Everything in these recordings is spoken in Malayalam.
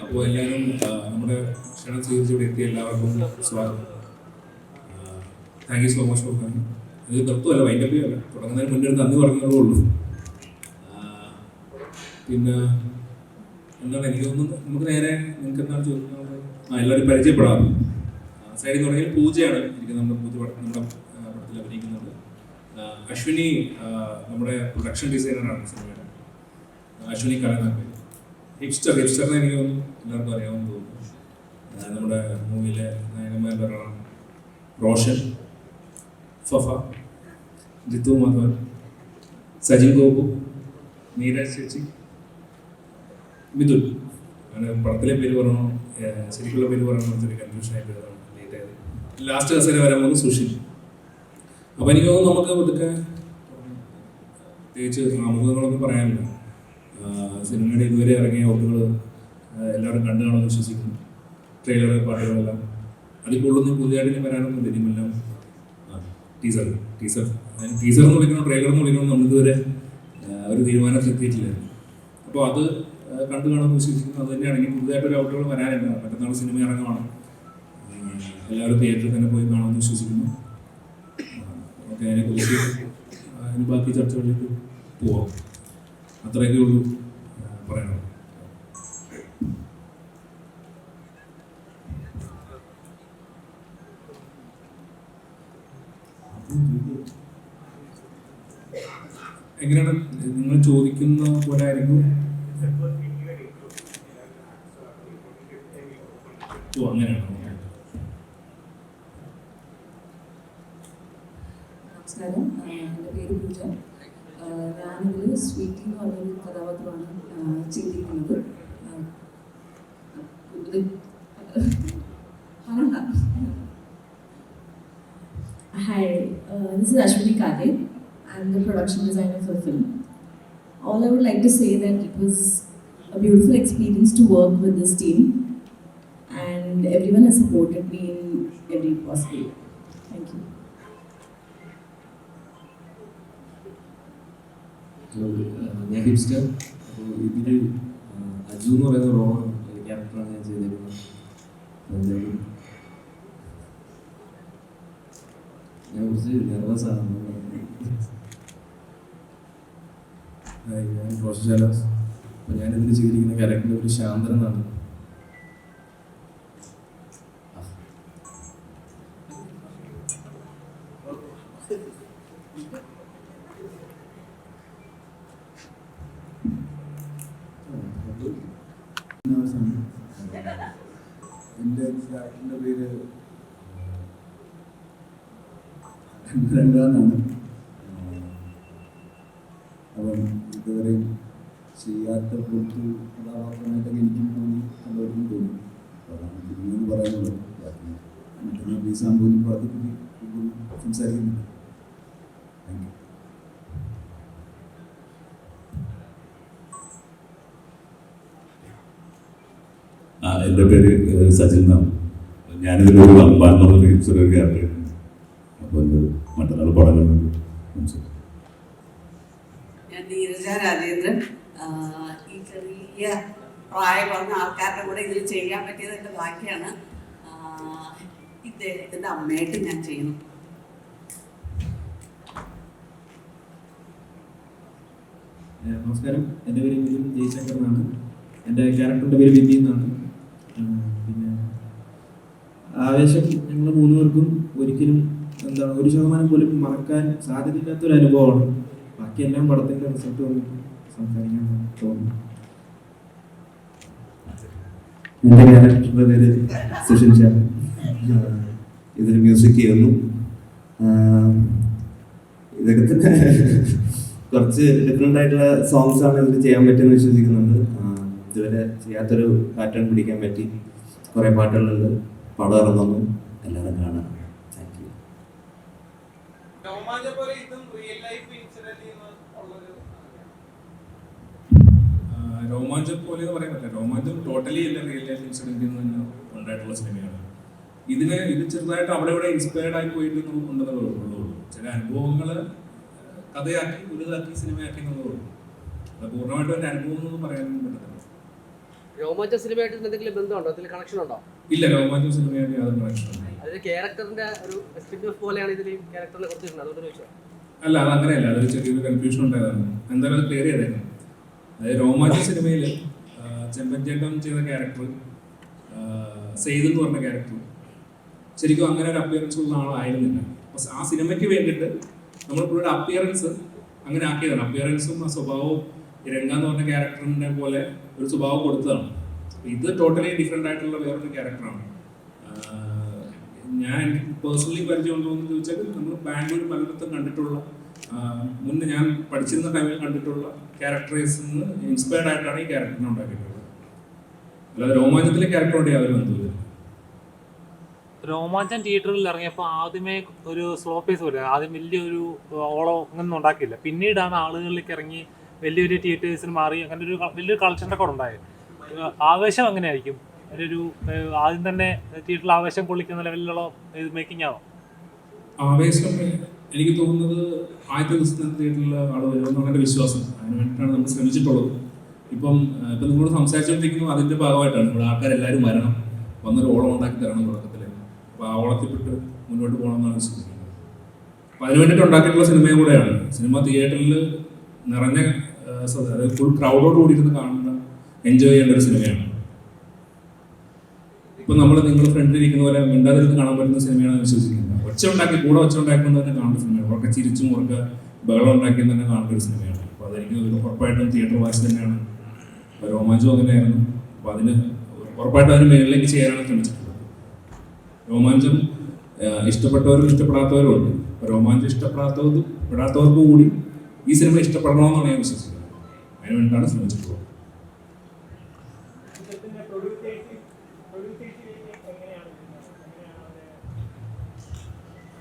അപ്പോൾ എല്ലാവരും നമ്മുടെ ക്ഷണം സ്വീകരിച്ചിവിടെ എത്തിയ എല്ലാവർക്കും സ്വാഗതം. Thank you so much for coming. ഇത് തത്വമല്ല, വൈൻഡപ്പ് ചെയ്യല്ല, തുടങ്ങുന്നതിന് മുന്നേ നന്ദി പറഞ്ഞതേ ഉള്ളൂ. പിന്നെ എന്താണ് എനിക്ക് തോന്നുന്നത്, നമുക്ക് നേരെ നിങ്ങൾക്ക് എന്താണ് ചോദിക്കുന്നത്? എല്ലാവരും പരിചയപ്പെടാം. സൈഡിൽ നിന്ന് പറഞ്ഞാൽ പൂജയാണ് എനിക്ക് നമ്മുടെ പടത്തിൽ അഭിനയിക്കുന്നത്. അശ്വിനി നമ്മുടെ പ്രൊഡക്ഷൻ ഡിസൈനറാണ് സിനിമയുടെ. അശ്വിനി കലനാഥ്. ഹിപ്സ്റ്ററിനെ എനിക്ക് തോന്നുന്നു എല്ലാവർക്കും അറിയാമെന്ന് തോന്നുന്നു. നമ്മുടെ മൂവിയിലെ നായകന്മാരുടെ ഒരാളാണ്. റോഷൻ, ഫഫ, ജിത്തു മാധവൻ, സജിൻ ഗോപു, നീരജ് ചേച്ചി, മിഥുൻ. അങ്ങനെ പടത്തിലെ പേര് പറയണോ ശരിക്കുള്ള പേര് പറയണോ എന്നൊരു കൺഫ്യൂഷനായിട്ട് ലേറ്റ് ആയത്. ലാസ്റ്റ് കസേര വരാൻ പോകുന്നത് സുഷിൽ. അപ്പം എനിക്ക് തോന്നുന്നു നമുക്ക് ഇതൊക്കെ പ്രത്യേകിച്ച് ആമുഖങ്ങളൊന്നും പറയാനില്ല. സിനിമയുടെ ഇതുവരെ ഇറങ്ങിയ ഔട്ടുകൾ എല്ലാവരും കണ്ടു കാണുമെന്ന് വിശ്വസിക്കുന്നു. ട്രെയിലർ, പാട്ടുകളെല്ലാം അതിൽ കൂടുതലൊന്നും പുതിയതായിട്ട് വരാനൊന്നുമില്ല. ഇനിമെല്ലാം ടീസർ എന്ന് വിളിക്കണോ ട്രെയിലർ എന്ന് വിളിക്കണോ നമ്മളിതുവരെ ഒരു തീരുമാനത്തിൽ എത്തിയിട്ടില്ല. അപ്പോൾ അത് കണ്ടു കാണുമെന്ന് വിശ്വസിക്കുന്നു. അത് തന്നെയാണ്. ഇനി പുതിയതായിട്ടൊരു ഔട്ടുകൾ വരാനില്ല. മറ്റന്നാൾ സിനിമ ഇറങ്ങുവാണ്. എല്ലാവരും തിയേറ്ററിൽ തന്നെ പോയി കാണുമെന്ന് വിശ്വസിക്കുന്നു. ഓക്കെ, അതിനെക്കുറിച്ച് അതിന് ബാക്കി ചർച്ചകളിലേക്ക് പോവാം. അത്രയൊക്കെ ഉള്ളൂ പറയണം. എങ്ങനെയാണ് നിങ്ങൾ ചോദിക്കുന്ന പോലെ ആയിരുന്നു? ഓ, അങ്ങനെയാണോ? നമസ്കാരം, എൻ്റെ പേര് പൂജ. ഞാനിതിൽ സ്വീറ്റി എന്ന് പറഞ്ഞൊരു കഥാപാത്രമാണ് ചെയ്തിരിക്കുന്നത്. Hi, this is Ashwini Kade. I'm the production designer for the film. All I would like to say that it was a beautiful experience to work with this team, and everyone has supported me in every possible way. Thank you. ഞാൻ ഹിപ്സ്റ്റർ. അപ്പോൾ ഇതിൽ അജു എന്ന് പറയുന്ന റോളാണ്, ക്യാരക്ടറാണ് ഞാൻ ചെയ്തിരിക്കുന്നത്. ഞാൻ കുറച്ച് നെർവസാണ്. ഞാൻ റോഷാലാസ്. അപ്പോൾ ഞാനിതിൽ ചെയ്തിരിക്കുന്ന ക്യാരക്ടറിൻ്റെ ഒരു ശാന്തൻ എന്നാണ്. എൻ്റെ ക്യാരക്ടറിൻ്റെ പേര് രണ്ടാനാണ്. അപ്പം ഇതുവരെയും ചെയ്യാത്ത പുറത്ത് കഥാപാത്രമായിട്ടൊക്കെ എനിക്കും തോന്നി, എല്ലാവർക്കും തോന്നി. അപ്പോൾ അതാണ് പിന്നെന്ന് പറയാനുള്ളത്. മറ്റന്നാൾ ബീസാകുമ്പോൾ ഈ പടത്തെപ്പറ്റി കൂടുതൽ സംസാരിക്കുന്നുണ്ട്. Thank you. എൻ്റെ പേര് സജിൻ എന്നാണ്. ഞാനിതിലൊരു അമ്പാൻ എന്നൊരു ചെറിയൊരു ക്യാരക്ടർ. അപ്പോൾ ഇത് മറ്റന്നാൾ പടങ്ങൾ ഞാൻ നീരജ രാജേന്ദ്രൻ. ഈ ചെറിയ പ്രായം പറഞ്ഞ ആൾക്കാരുടെ കൂടെ ഇതിൽ ചെയ്യാൻ പറ്റിയത് എൻ്റെ ഭാഗ്യമാണ്. ഇദ്ദേഹത്തിൻ്റെ അമ്മയായിട്ട് ഞാൻ ചെയ്യുന്നു. നമസ്കാരം, എൻ്റെ പേര് മിഥുൻ ജയശങ്കർ എന്നാണ്. എൻ്റെ ക്യാരക്ടറിൻ്റെ പേര് വിന്നി എന്നാണ്. പിന്നെ ആവേശം ഞങ്ങൾ മൂന്നുപേർക്കും ഒരിക്കലും 1% പോലും മറക്കാൻ സാധ്യതയില്ലാത്തൊരു അനുഭവമാണ്. ബാക്കിയെല്ലാം പടത്തിൻ്റെ റിസൾട്ട് വന്നിട്ട് സംസാരിക്കാൻ തോന്നുന്നു. എൻ്റെ ക്യാരക്ടറിൻ്റെ പേര് സുഷിൻ ഷാ. ഇതിൽ മ്യൂസിക് ചെയ്യുന്നു. ഇതൊക്കെ തന്നെ കുറച്ച് ഡിഫറെൻ്റ് ആയിട്ടുള്ള സോങ്സ് ആണ് ഇതിൽ ചെയ്യാൻ പറ്റുമെന്ന് വിശ്വസിക്കുന്നുണ്ട്. ഇതുവരെ ചെയ്യാത്തൊരു പാറ്റേൺ പിടിക്കാൻ പറ്റി. കുറേ പാട്ടുകളുണ്ട്. പടം ഇറങ്ങുന്നു, എല്ലാവരും കാണാം. Thank you. രോമാഞ്ചം പോലെ എന്ന് പറയാൻ പറ്റില്ല. രോമാഞ്ചം ടോട്ടലി അല്ല റിയൽ ലൈഫ് ഇൻസിഡൻറ്റിൽ നിന്ന് ഉണ്ടായിട്ടുള്ള സിനിമയാണ്. ഇത് ചെറുതായിട്ട് അവിടെ ഇവിടെ ഇൻസ്പയർഡ് ആയി പോയിട്ട് ഉണ്ടെന്നേ ഉള്ളൂ. ചില അനുഭവങ്ങൾ കഥയാക്കി വലുതാക്കി സിനിമയാക്കി എന്നുള്ളതേ ഉള്ളൂ. അത് പൂർണ്ണമായിട്ടും എൻ്റെ അനുഭവം എന്നൊന്നും പറയാനൊന്നും പറ്റത്തില്ല. രോമാഞ്ച സിനിമയായിട്ട് എന്തെങ്കിലും ബന്ധമുണ്ടോ, അതിൽ കണക്ഷൻ ഉണ്ടോ? ഇല്ല, രോമാഞ്ചം സിനിമയായിട്ട് യാതൊരു കണക്ഷനും അതിൽ ക്യാരക്ടറിന്റെ ഒരു സ്പിൻ-ഓഫ് പോലെയാണ് ഇതിൽ ക്യാരക്ടറിനെ കൊടുത്തിട്ടുണ്ട്, അതുകൊണ്ട് ചോദിച്ചത്. അല്ല, അത് അങ്ങനെയല്ല. അതൊരു ചെറിയൊരു കൺഫ്യൂഷൻ ഉണ്ടായതാണ്. എന്തായാലും അത് ക്ലിയർ ചെയ്തേക്കാം. അതായത് രോമാഞ്ച സിനിമയിൽ ചെമ്പൻചേട്ടൻ ചെയ്ത ക്യാരക്ടർ, സെയ്ദ് എന്ന് പറഞ്ഞ ക്യാരക്ടർ ശരിക്കും അങ്ങനെ ഒരു അപ്പിയറൻസ് ഉള്ള ആളായിരുന്നില്ല. അപ്പോൾ ആ സിനിമയ്ക്ക് വേണ്ടിയിട്ട് നമ്മളിപ്പോൾ ഒരു അപ്പിയറൻസ് അങ്ങനെ ആക്കിയതാണ്. അപ്പിയറൻസും ആ സ്വഭാവവും രംഗ എന്ന് പറഞ്ഞ ക്യാരക്ടറിനെ പോലെ ഒരു സ്വഭാവം കൊടുത്തതാണ്. ഇത് ടോട്ടലി ഡിഫറെൻ്റ് ആയിട്ടുള്ള വേറൊരു ക്യാരക്ടറാണ്. ഞാൻ എനിക്ക് പേഴ്സണലി പരിചയമുണ്ടോ എന്ന് ചോദിച്ചാൽ നമ്മൾ ബാംഗ്ലൂർ പലയിടത്തും കണ്ടിട്ടുള്ള, മുന്നേ ഞാൻ പഠിച്ചിരുന്ന ടൈമിൽ കണ്ടിട്ടുള്ള ക്യാരക്ടേഴ്സിൽ നിന്ന് ഇൻസ്പയർഡ് ആയിട്ടാണ് ഈ ക്യാരക്ടറിനെ ഉണ്ടാക്കിയിട്ടുള്ളത്. അല്ലാതെ രോമാഞ്ചത്തിലെ ക്യാരക്ടറോടെ യാതൊരു ബന്ധമില്ല. രോമാഞ്ചം തിയേറ്ററിൽ ഇറങ്ങിയപ്പോൾ ആദ്യമേ ഒരു സ്ലോ പേസ് പോലെ, ആദ്യം വലിയൊരു ഓളം ഒന്നും ഉണ്ടാക്കിയില്ല. പിന്നീടാണ് ആളുകളിലേക്ക് ഇറങ്ങി വലിയൊരു തിയേറ്റേഴ്സിന് മാറി, അങ്ങനെ ഒരു വലിയൊരു കളക്ഷൻ്റെ കൂടെ ഉണ്ടായത്. ആവേശം എങ്ങനെയായിരിക്കും? ഒരു ആദ്യം തന്നെ തിയേറ്ററിൽ ആവേശം കൊള്ളിക്കുന്ന ലെവലിലുള്ള മേക്കിംഗ് ആണോ? ആവേശം എനിക്ക് തോന്നുന്നത് ആദ്യത്തെ ദിവസം തിയേറ്ററിൽ ആൾ വരുമെന്നാണ് എൻ്റെ വിശ്വാസം. അതിന് വേണ്ടിയിട്ടാണ് നമ്മൾ ശ്രമിച്ചിട്ടുള്ളത്. ഇപ്പം നിങ്ങളോട് സംസാരിച്ചുകൊണ്ടിരിക്കുന്നത് അതിൻ്റെ ഭാഗമായിട്ടാണ്. ഇവിടെ ആൾക്കാരെല്ലാവരും വരണം, വന്നൊരു ഓളം ഉണ്ടാക്കി തരണം തുടക്കത്തിൽ. അപ്പോൾ ആ ഓളത്തിൽപ്പെട്ട് മുന്നോട്ട് പോകണം എന്നാണ് വിശ്വസിക്കുന്നത്. അപ്പോൾ അതിന് വേണ്ടിയിട്ട് ഉണ്ടാക്കിയിട്ടുള്ള സിനിമയും കൂടെയാണ്. സിനിമ തിയേറ്ററിൽ നിറഞ്ഞ, അതായത് ഫുൾ ക്രൗഡോട് കൂടി ഇരുന്ന് കാണുന്ന, എൻജോയ് ചെയ്യേണ്ട ഒരു സിനിമയാണ്. ഇപ്പം നിങ്ങൾ ഫ്രണ്ടിലിരിക്കുന്ന പോലെ മിണ്ടാതിരുന്ന് കാണാൻ പറ്റുന്ന സിനിമയാണ് വിശ്വസിക്കുന്നത്. ഒച്ച ഉണ്ടാക്കിക്കൊണ്ട് തന്നെ കാണുന്ന സിനിമയാണ്. ഉറക്കെ ചിരിച്ചും ഉറക്കെ ബഹളം ഉണ്ടാക്കിയും തന്നെ കാണേണ്ട ഒരു സിനിമയാണ്. അപ്പോൾ അതെനിക്ക് ഉറപ്പായിട്ടും തിയേറ്റർ വാച്ച് തന്നെയാണ്. രോമാഞ്ചം അങ്ങനെയായിരുന്നു. അപ്പോൾ ഉറപ്പായിട്ടും അതിന് മേളിലേക്ക് ചെയ്യാനാണ് ശ്രമിച്ചിട്ടുള്ളത്. രോമാഞ്ചം ഇഷ്ടപ്പെട്ടവരും ഇഷ്ടപ്പെടാത്തവരും ഉണ്ട്. രോമാഞ്ചം ഇഷ്ടപ്പെടാത്തവർക്കും കൂടി ഈ സിനിമ ഇഷ്ടപ്പെടണമെന്നാണ് ഞാൻ വിശ്വസിക്കുന്നത്. അതിന് വേണ്ടിയിട്ടാണ് ശ്രമിച്ചിട്ടുള്ളത്.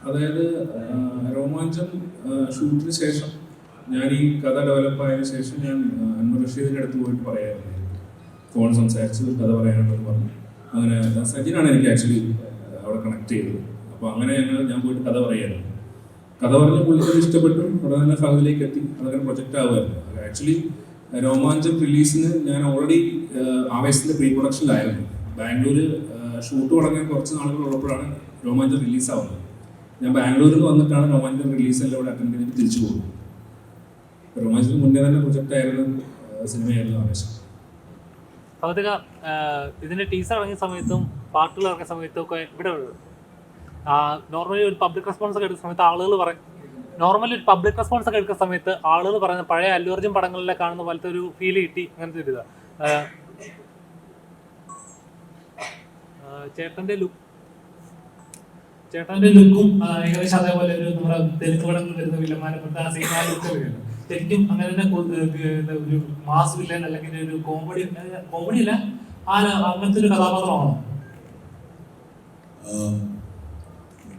അതായത് രോമാഞ്ചം ഷൂട്ടിന് ശേഷം ഞാൻ ഈ കഥ ഡെവലപ്പ് ആയതിനു ശേഷം ഞാൻ അൻവർ റഷീദിൻ്റെ അടുത്ത് പോയിട്ട് പറയാറുണ്ട്. ഫോൺ സംസാരിച്ച് കഥ പറയാനുണ്ടെന്ന് പറഞ്ഞു. അങ്ങനെ സജിനാണ് എനിക്ക് ആക്ച്വലി അവിടെ കണക്ട് ചെയ്തത്. അപ്പോൾ അങ്ങനെ ഞാൻ പോയിട്ട് കഥ പറയായിരുന്നു. കഥ പറഞ്ഞ് പുള്ളിക്ക് ഇഷ്ടപ്പെട്ടു. അവിടെ തന്നെ ഫഹദിലേക്ക് എത്തി. അതങ്ങനെ പ്രൊജക്റ്റ് ആവുമായിരുന്നു. ആക്ച്വലി രോമാഞ്ചം റിലീസിന് ഞാൻ ഓൾറെഡി ആവേശത്തിൻ്റെ പ്രീ പ്രൊഡക്ഷനിലായിരുന്നു. ബാംഗ്ലൂർ ഷൂട്ട് തുടങ്ങിയ കുറച്ച് നാളുകൾ ഉള്ളപ്പോഴാണ് രോമാഞ്ചം റിലീസാവുന്നത്. ഞാൻ ബാംഗ്ലൂരിൽ നിന്ന് വന്നിട്ടാണ് രോമാഞ്ചം റിലീസെല്ലാം ഇവിടെ അറ്റൻഡ് ചെയ്തിട്ട് തിരിച്ചു പോകുന്നത്. രോമാഞ്ചത്തിന് മുന്നേ തന്നെ പ്രൊജക്റ്റ് ആയിരുന്നു, സിനിമയായിരുന്നു ആവേശം. ഭൗതിക ഇതിൻ്റെ ടീസർ ഇറങ്ങിയ സമയത്തും പാട്ടുകൾ ഇറങ്ങിയ സമയത്തും ഒക്കെ ഇവിടെ നോർമലി ഒരു പബ്ലിക് റെസ്പോൺസ് ഒക്കെ എടുക്കുന്ന സമയത്ത് ആളുകൾ പറയുന്ന പഴയ അല്ലു അർജുൻ പടങ്ങളിലെ കാണുന്ന പോലത്തെ ഒരു ഫീൽ കിട്ടി. അങ്ങനത്തെ ഒരു ഇതാ ചേട്ടൻ്റെ ലുക്കും ഏകദേശം അതേപോലെ ഒരു നമ്മുടെ തെലുങ്ക് പടങ്ങളിൽ വരുന്ന വില്ലന്മാരെപ്പെട്ട സിനിമ ലുക്ക് വരുന്നത് ശരിക്കും അങ്ങനെ തന്നെ ഒരു മാസ് വില്ലൻ അല്ലെങ്കിൽ ഒരു കോമഡി അല്ല അങ്ങനത്തെ ഒരു കഥാപാത്രമാണോ?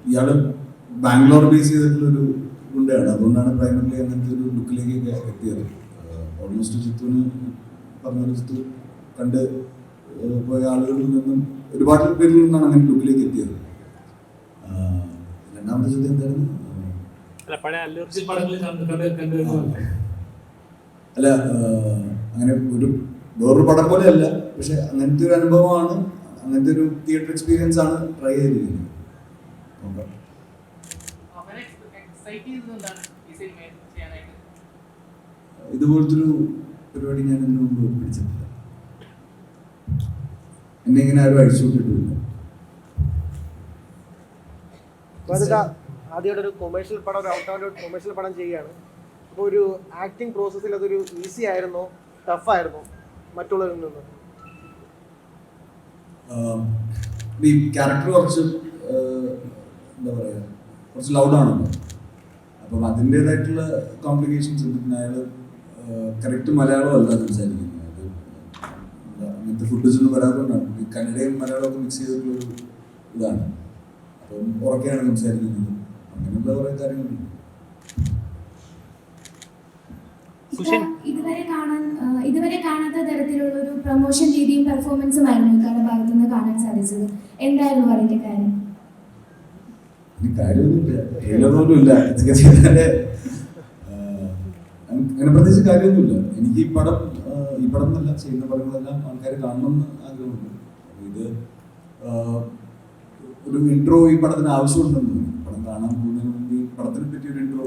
ഇയാള് ബാംഗ്ലൂർ ബേസ് ചെയ്തിട്ടുള്ളൊരു ഗുണ്ടയാണ്. അതുകൊണ്ടാണ് പ്രൈമറിലി അങ്ങനത്തെ ഒരു ലുക്കിലേക്ക് എത്തിയത്. ഓൾമോസ്റ്റ് ചിത്തുവിന് പറഞ്ഞ ചിത്തു കണ്ട് പോയ ആളുകളിൽ നിന്നും ഒരുപാട് പേരിൽ നിന്നാണ് അങ്ങനെ ലുക്കിലേക്ക് എത്തിയത്. രണ്ടാമത്തെ ചോദ്യം എന്തായിരുന്നു? അല്ല, അങ്ങനെ വേറൊരു പടം പോലെ അല്ല, പക്ഷെ അങ്ങനത്തെ ഒരു അനുഭവമാണ്, അങ്ങനത്തെ ഒരു തിയേറ്റർ എക്സ്പീരിയൻസ് ആണ് ട്രൈ ചെയ്തിരിക്കുന്നത്. ഇതുപോലത്തെ ഒരു പരിപാടി ഞാൻ ഇതിനു മുമ്പ് പിടിച്ചിട്ടില്ല. എന്നെ ഇങ്ങനെ ആരും അഴിച്ചുവിട്ടിട്ടില്ല. ആദ്യമായിട്ട് ഒരു കൊമേഴ്ഷ്യൽ പടം, ഒരു ഔട്ട് ആൻഡ് ഔട്ട് കൊമേഴ്ഷ്യൽ പടം ചെയ്യുകയാണ്. അപ്പോൾ ഒരു ആക്ടിങ് പ്രോസസ്സിൽ അതൊരു ഈസി ആയിരുന്നോ ടഫായിരുന്നോ മറ്റുള്ളവരിൽ നിന്ന്? ഈ ക്യാരക്ടർ കുറച്ച് എന്താ പറയുക, കുറച്ച് ലൗഡാണല്ലോ. അപ്പം അതിൻ്റേതായിട്ടുള്ള കോംപ്ലിക്കേഷൻസ് ഉണ്ട്. പിന്നെ അയാൾ കറക്റ്റ് മലയാളമല്ല സംസാരിക്കുന്നത്. അങ്ങനത്തെ ഫുട്ടേജൊന്നും വരാത്തതുകൊണ്ടാണ്. ഈ കന്നഡയും മലയാളമൊക്കെ മിക്സ് ചെയ്തിട്ടുള്ളൊരു ഇതാണ്. അപ്പം ഉറക്കെയാണ് സംസാരിക്കുന്നത്. അങ്ങനെയുള്ള കുറേ കാര്യങ്ങളുണ്ട്. ഇതുവരെ കാണാത്ത തരത്തിലുള്ള ഒരു പ്രൊമോഷൻ രീതിയും പെർഫോമൻസും ആയിരുന്നു ഇക്കാരുടെ ഭാഗത്തു നിന്ന് കാണാൻ സാധിച്ചത്. എന്തായിരുന്നു അതിന്റെ കാര്യം? കാര്യമൊന്നുമില്ല, ട്രെയിലറൊന്നുമില്ല. ഇതൊക്കെ ചെയ്താലേ അങ്ങനെ പ്രത്യേകിച്ച് കാര്യമൊന്നുമില്ല. എനിക്ക് ഈ പടം ഈ പടം എന്നല്ല, ചെയ്യുന്ന പടങ്ങളെല്ലാം ആൾക്കാർ കാണണമെന്ന് ആഗ്രഹമുണ്ട്. ഇത് ഒരു ഇൻട്രോ ഈ പടത്തിന് ആവശ്യമുണ്ടെന്ന് തോന്നുന്നു. പടം കാണാൻ പോകുന്നതിന് മുമ്പ് ഈ പടത്തിനെ പറ്റി ഒരു ഇൻട്രോ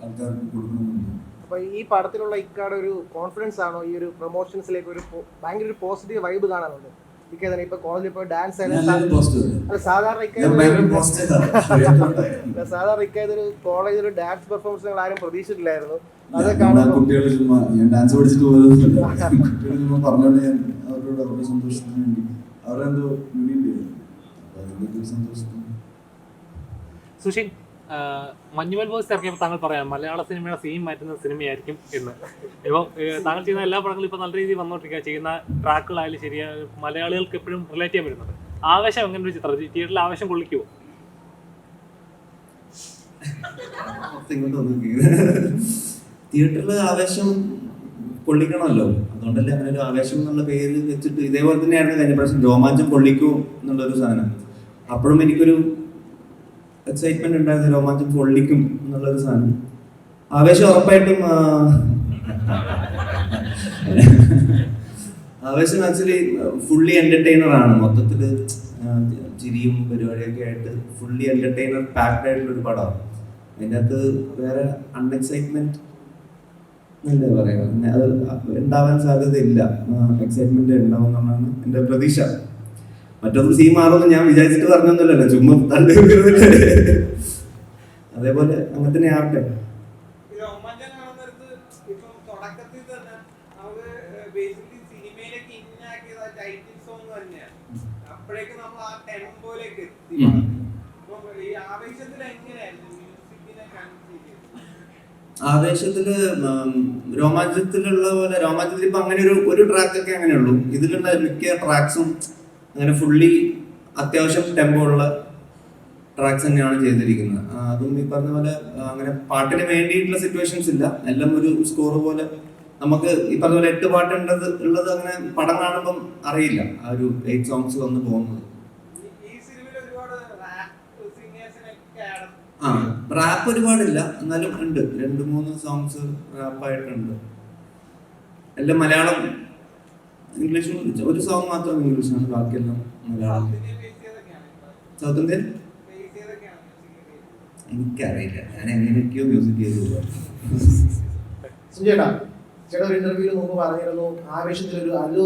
ആൾക്കാർക്ക് കൊടുക്കണമെന്ന്. അപ്പൊ ഈ പടത്തിലുള്ള ഇക്കാടെ ഒരു കോൺഫിഡൻസ് ആണോ ഈ ഒരു പ്രൊമോഷൻസിലേക്ക് ഒരു ഭയങ്കര ഒരു പോസിറ്റീവ് വൈബ് കാണാനുണ്ട്? ഇക്കാതെ ഇപ്പൊ കോളേജിൽ ഇപ്പൊ ഡാൻസ് സാധാരണ ഇക്കാതൊരു കോളേജിൽ ഒരു ഡാൻസ് പെർഫോമൻസ് നിങ്ങൾ ആരും പ്രതീക്ഷിച്ചിട്ടില്ലായിരുന്നു. അതൊക്കെ കുട്ടികൾ ചുമ്മാ ഞാൻ ഡാൻസ് പഠിച്ചിട്ട് പോയതൊന്നുമില്ല. കുട്ടികൾ ചുമ്മാ പറഞ്ഞോണ്ട് ഞാൻ അവരോട് അവരുടെ സന്തോഷത്തിന് വേണ്ടി അവരെന്തോ അതിന്റെ സന്തോഷത്തിന്. സുഷിൻ, മഞ്ഞുമൽ ബോയ്സ് ഇറങ്ങിയപ്പോൾ താങ്കൾ പറയാം മലയാള സിനിമയുടെ സീൻ മാറ്റുന്ന സിനിമയായിരിക്കും എന്ന്. ഇപ്പം താങ്കൾ ചെയ്യുന്ന എല്ലാ പടങ്ങളും ഇപ്പോൾ നല്ല രീതിയിൽ വന്നുകൊണ്ടിരിക്കുക. ചെയ്യുന്ന ട്രാക്കുകളായാലും ശരിയാണ്, മലയാളികൾക്ക് എപ്പോഴും റിലേറ്റ് ചെയ്യാൻ പറ്റുന്നുണ്ട്. ആവേശം എങ്ങനെ ഒരു ചിത്രം തിയേറ്ററിൽ ആവേശം കൊള്ളിക്കുമോ? തിയേറ്ററിൽ ആവേശം കൊള്ളിക്കണമല്ലോ, അതുകൊണ്ടല്ലേ അങ്ങനെ ഒരു ആവേശം എന്നുള്ള പേര് വെച്ചിട്ട്. ഇതേപോലെ തന്നെയായിരുന്നു കഴിഞ്ഞ പ്രാവശ്യം രോമാഞ്ചം കൊള്ളിക്കും എന്നുള്ളൊരു സാധനം. അപ്പോഴും എനിക്കൊരു എക്സൈറ്റ്മെന്റ് ഉണ്ടായിരുന്നു, രോമാഞ്ചം കൊള്ളിക്കും എന്നുള്ളൊരു സാധനം. ആവേശം ഉറപ്പായിട്ടും ആവേശം ആക്ച്വലി ഫുള്ളി എന്റർടൈനർ ആണ്. മൊത്തത്തിൽ ചിരിയും പരിപാടിയൊക്കെ ആയിട്ട് ഫുള്ളി എന്റർടൈനർ പാക്ഡ് ആയിട്ടുള്ളൊരു പടമാണ്. അതിൻ്റെ അകത്ത് വേറെ അൺഎക്സൈറ്റ്മെന്റ് എന്താ പറയാ, അത് ഉണ്ടാവാൻ സാധ്യതയില്ല. എക്സൈറ്റ്മെന്റ് ഉണ്ടാവും എന്നാണ് എൻ്റെ പ്രതീക്ഷ. മറ്റൊന്നും സീൻ മാറുമെന്ന് ഞാൻ വിചാരിച്ചിട്ട് പറഞ്ഞൊന്നുമല്ലല്ലോ, ചുമ്മാ തള്ളി. അതേപോലെ അങ്ങനെ തന്നെ ആവട്ടെ. ആവേശത്തില് രോമാഞ്ചത്തിലുള്ള പോലെ, രോമാഞ്ചത്തിൽ ഇപ്പൊ അങ്ങനെ ഒരു ട്രാക്കൊക്കെ അങ്ങനെയുള്ളൂ. ഇതിലുള്ള മിക്ക ട്രാക്സും അങ്ങനെ ഫുള്ളി അത്യാവശ്യം ടെമ്പോ ഉള്ള ട്രാക്സ് തന്നെയാണ് ചെയ്തിരിക്കുന്നത്. അതും ഈ പറഞ്ഞ പോലെ അങ്ങനെ പാട്ടിന് വേണ്ടിയിട്ടുള്ള സിറ്റുവേഷൻസ് ഇല്ല, എല്ലാം ഒരു സ്കോർ പോലെ. നമുക്ക് ഈ പറഞ്ഞ പോലെ 8 പാട്ട് ഉള്ളത് അങ്ങനെ പടം കാണുമ്പം അറിയില്ല ആ ഒരു 8 സോങ്സ് വന്ന് പോകുന്നത്. റാപ്പ് ഒരുപാടില്ല, എന്നാലും ഉണ്ട് 2-3 സോങ്സ് റാപ്പായിട്ടുണ്ട്. എല്ലാം മലയാളം, ഇംഗ്ലീഷും ഒരു സോങ് മാത്രം ഇംഗ്ലീഷാണ്, ബാക്കിയെല്ലാം മലയാളം. സൗത്ത് ഇന്ത്യൻ എനിക്കറിയില്ല, ഞാൻ എങ്ങനെയൊക്കെയോ മ്യൂസിക് ചെയ്തില്ല. സുജേട്ടാ, ചേട്ടാ ഒരു ഇന്റർവ്യൂവിൽ മുമ്പ് പറഞ്ഞിരുന്നു ആവേശത്തിൽ ഒരു അല്ലു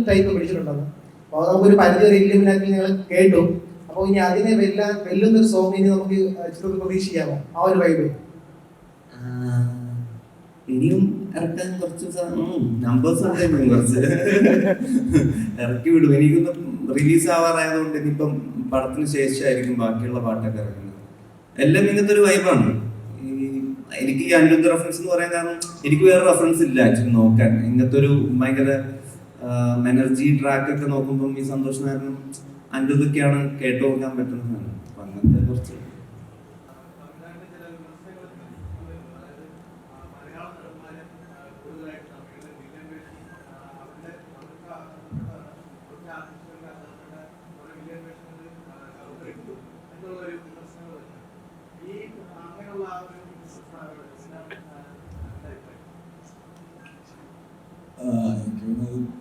ടൈപ്പ് പിടിച്ചിട്ടുണ്ടെന്ന്. അപ്പോൾ നമുക്കൊരു പരിധി വരെ ഇല്ലുമിനാക്കി ഞങ്ങൾ കേട്ടു. അപ്പോൾ ഇനി അതിനെ വെല്ലുന്നൊരു സോങ് ഇനി നമുക്ക് ചിത്രത്തിൽ പ്രതീക്ഷിക്കാമോ? ആ ഒരു വൈബ് ഇനിയും ഇറക്കാൻ കുറച്ച് നമ്പേഴ്സ് ഉണ്ടായിരുന്നു, കുറച്ച് ഇറക്കി വിടും. എനിക്കൊന്നും റിലീസ് ആവാറായതുകൊണ്ട് ഇനിയിപ്പം പടത്തിന് ശേഷമായിരിക്കും ബാക്കിയുള്ള പാട്ടൊക്കെ ഇറങ്ങുന്നത്. എല്ലാം ഇങ്ങനത്തെ ഒരു വൈബാണ്. എനിക്ക് ഈ അനിരുദ്ധ റെഫറൻസ് എന്ന് പറയാൻ കാരണം എനിക്ക് വേറെ റെഫറൻസ് ഇല്ല ആക്ച്വലി നോക്കാൻ. ഇങ്ങനത്തെ ഒരു ഭയങ്കര എനർജി ട്രാക്കൊക്കെ നോക്കുമ്പം ഈ സന്തോഷ് നായരും അനിരുദ്ധൊക്കെയാണ് കേട്ടു നോക്കാൻ പറ്റുന്നതാണ്. അപ്പം അങ്ങനത്തെ കുറച്ച്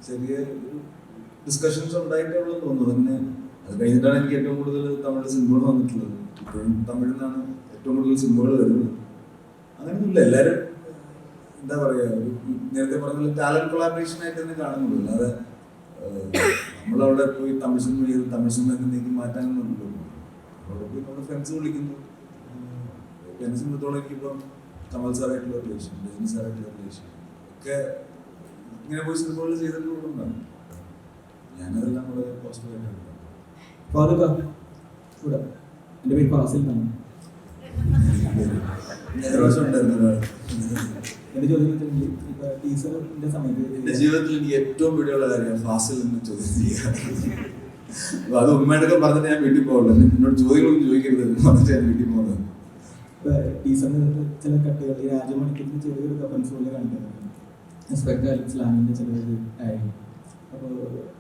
ചെറിയ ഡിസ്കഷൻസ് ഉണ്ടായിട്ടുള്ളൂ തോന്നുന്നു. പിന്നെ അത് കഴിഞ്ഞിട്ടാണ് എനിക്ക് ഏറ്റവും കൂടുതൽ തമിഴ് സിനിമകൾ വന്നിട്ടുള്ളത്. ഇപ്പോഴും തമിഴിൽ നിന്നാണ് ഏറ്റവും കൂടുതൽ സിനിമകൾ വരുന്നത്. അങ്ങനെയൊന്നുമില്ല, എല്ലാവരും എന്താ പറയുക, നേരത്തെ പറഞ്ഞ ടാലന്റ് കൊളാബറേഷൻ ആയിട്ട് തന്നെ കാണുന്നുള്ളൂ. അല്ലാതെ നമ്മളവിടെ പോയി തമിഴ് സിനിമ ചെയ്ത് തമിഴ് സിനിമ എന്നേക്ക് മാറ്റാനൊന്നുമില്ലല്ലോ. അവിടെ പോയി നമ്മുടെ ഫ്രണ്ട്സ് വിളിക്കുന്നു. എന്നെ സംബന്ധിച്ചോളം എനിക്കിപ്പം കമൽ സാറായിട്ടുള്ള റിലേഷൻ, രജനി സാറായിട്ടുള്ള റിലേഷൻ ഒക്കെ ഇങ്ങനെ പോയി സിനിമകൾ ചെയ്തിട്ടുള്ളതാണ്. ഞാനതെല്ലാം വളരെ പോസിറ്റീവായിട്ടാണ്. എൻ്റെ പേര് ഫാസിൽ എന്നാണ്. എൻ്റെ ചോദ്യം ഇപ്പൊ ടീച്ചറിന്റെ സമയത്ത് എൻ്റെ ജീവിതത്തിൽ എനിക്ക് ഏറ്റവും പേടിയുള്ള കാര്യം ഫാസിൽ എന്ന് ചോദ്യം ചെയ്യുക. അപ്പൊ അത് ഉമ്മയോടൊക്കെ പറഞ്ഞിട്ട് ഞാൻ വീട്ടിൽ പോകുള്ളൂ. എന്നോട് ചോദ്യങ്ങളൊന്നും ചോദിക്കരുത് എന്ന് പറഞ്ഞിട്ട് ഞാൻ വീട്ടിൽ പോകുന്നത്. ഇപ്പൊ ടീച്ചറിന് ചില കട്ടുകൾ ഈ രാജമണിക്കത്തിന് ചെറിയൊരു കപ്പൻസ് പോലെ കാണിക്കുന്നുണ്ട്. സ്ലാമിന്റെ ചെറിയൊരു ആയിരുന്നു. അപ്പോൾ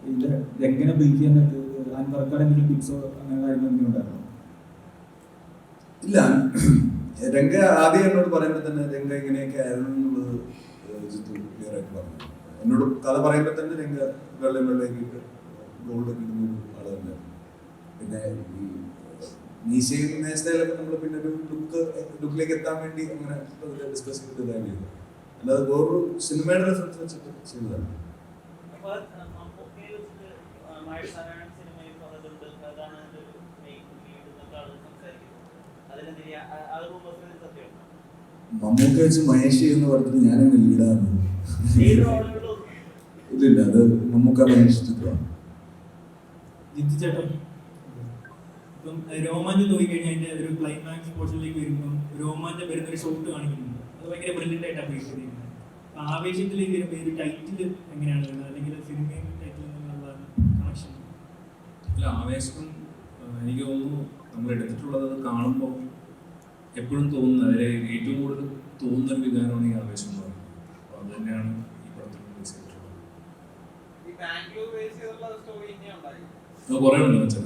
ഇതിന്റെ എങ്ങനെ ബ്രീഫ് ചെയ്യാൻ പറ്റും? അൻവർക്കാട് എന്തെങ്കിലും ടിപ്സോ അങ്ങനെ കാര്യങ്ങൾ എന്തെങ്കിലും ഉണ്ടായിരുന്നു? ഇല്ല, രംഗ ആദ്യം എന്നോട് പറയുമ്പോൾ തന്നെ രംഗ ഇങ്ങനെയൊക്കെ ആയിരുന്നു എന്നുള്ളത് രജിത്ത് ക്ലിയർ ആയിട്ട് പറഞ്ഞു. എന്നോട് കഥ പറയുമ്പോൾ തന്നെ ഞങ്ങൾ വെള്ളയൊക്കെ ഇട്ട് ഗോൾഡൊക്കെ ഇടുന്ന ആൾ തന്നെയായിരുന്നു. പിന്നെ ഈ മീശയും നേരത്തെ നമ്മൾ പിന്നെ ഒരു ലുക്കിലേക്ക് എത്താൻ വേണ്ടി അങ്ങനെ ഡിസ്കസ് ചെയ്തതായിരുന്നു. അല്ലാതെ വേറൊരു സിനിമയുടെ റെഫറൻസ് വെച്ചിട്ട് ചെയ്തതാണ്. മമ്മൂക്ക വെച്ച് മഹേഷ് എന്ന് പറഞ്ഞിട്ട് ഞാനങ്ങ് ലീഡാണ്. ഇല്ലില്ല, അത് മമ്മൂക്ക മഹേഷ് ചിത്രമാണ്. ജിത്തു ചേട്ടൻ ഇപ്പം രോമാഞ്ചം നോക്കിക്കഴിഞ്ഞാൽ അതിന്റെ ഒരു ക്ലൈമാക്സ് പോർഷനിലേക്ക് വരുമ്പോൾ രോമാഞ്ചം വരുന്ന ഒരു ഷോട്ട് കാണിക്കുന്നുണ്ട്. അത് ഭയങ്കര ബ്രില്യൻ്റ് ആയിട്ട് അപ്രീഷിയേറ്റ് ചെയ്യുന്നത്. ആവേശത്തിലേക്ക് വരുമ്പോൾ ഒരു ടൈറ്റിൽ എങ്ങനെയാണ് വരുന്നത്, അല്ലെങ്കിൽ സിനിമയും ടൈറ്റിൽ നിന്നുള്ള കണക്ഷൻ? അല്ല, ആവേശം എനിക്ക് തോന്നുന്നു നമ്മൾ എടുത്തിട്ടുള്ളത് കാണുമ്പോൾ എപ്പോഴും തോന്നുന്നത്, അതിൽ ഏറ്റവും കൂടുതൽ തോന്നുന്ന ഒരു വികാരമാണ് ഈ ആവേശം എന്ന് പറയുന്നത്. അപ്പോൾ അത് തന്നെയാണ് ഈ പടത്തിൽ ബേസ് ചെയ്തിട്ടുള്ളത്. കുറേ ഉണ്ട് വെച്ചാൽ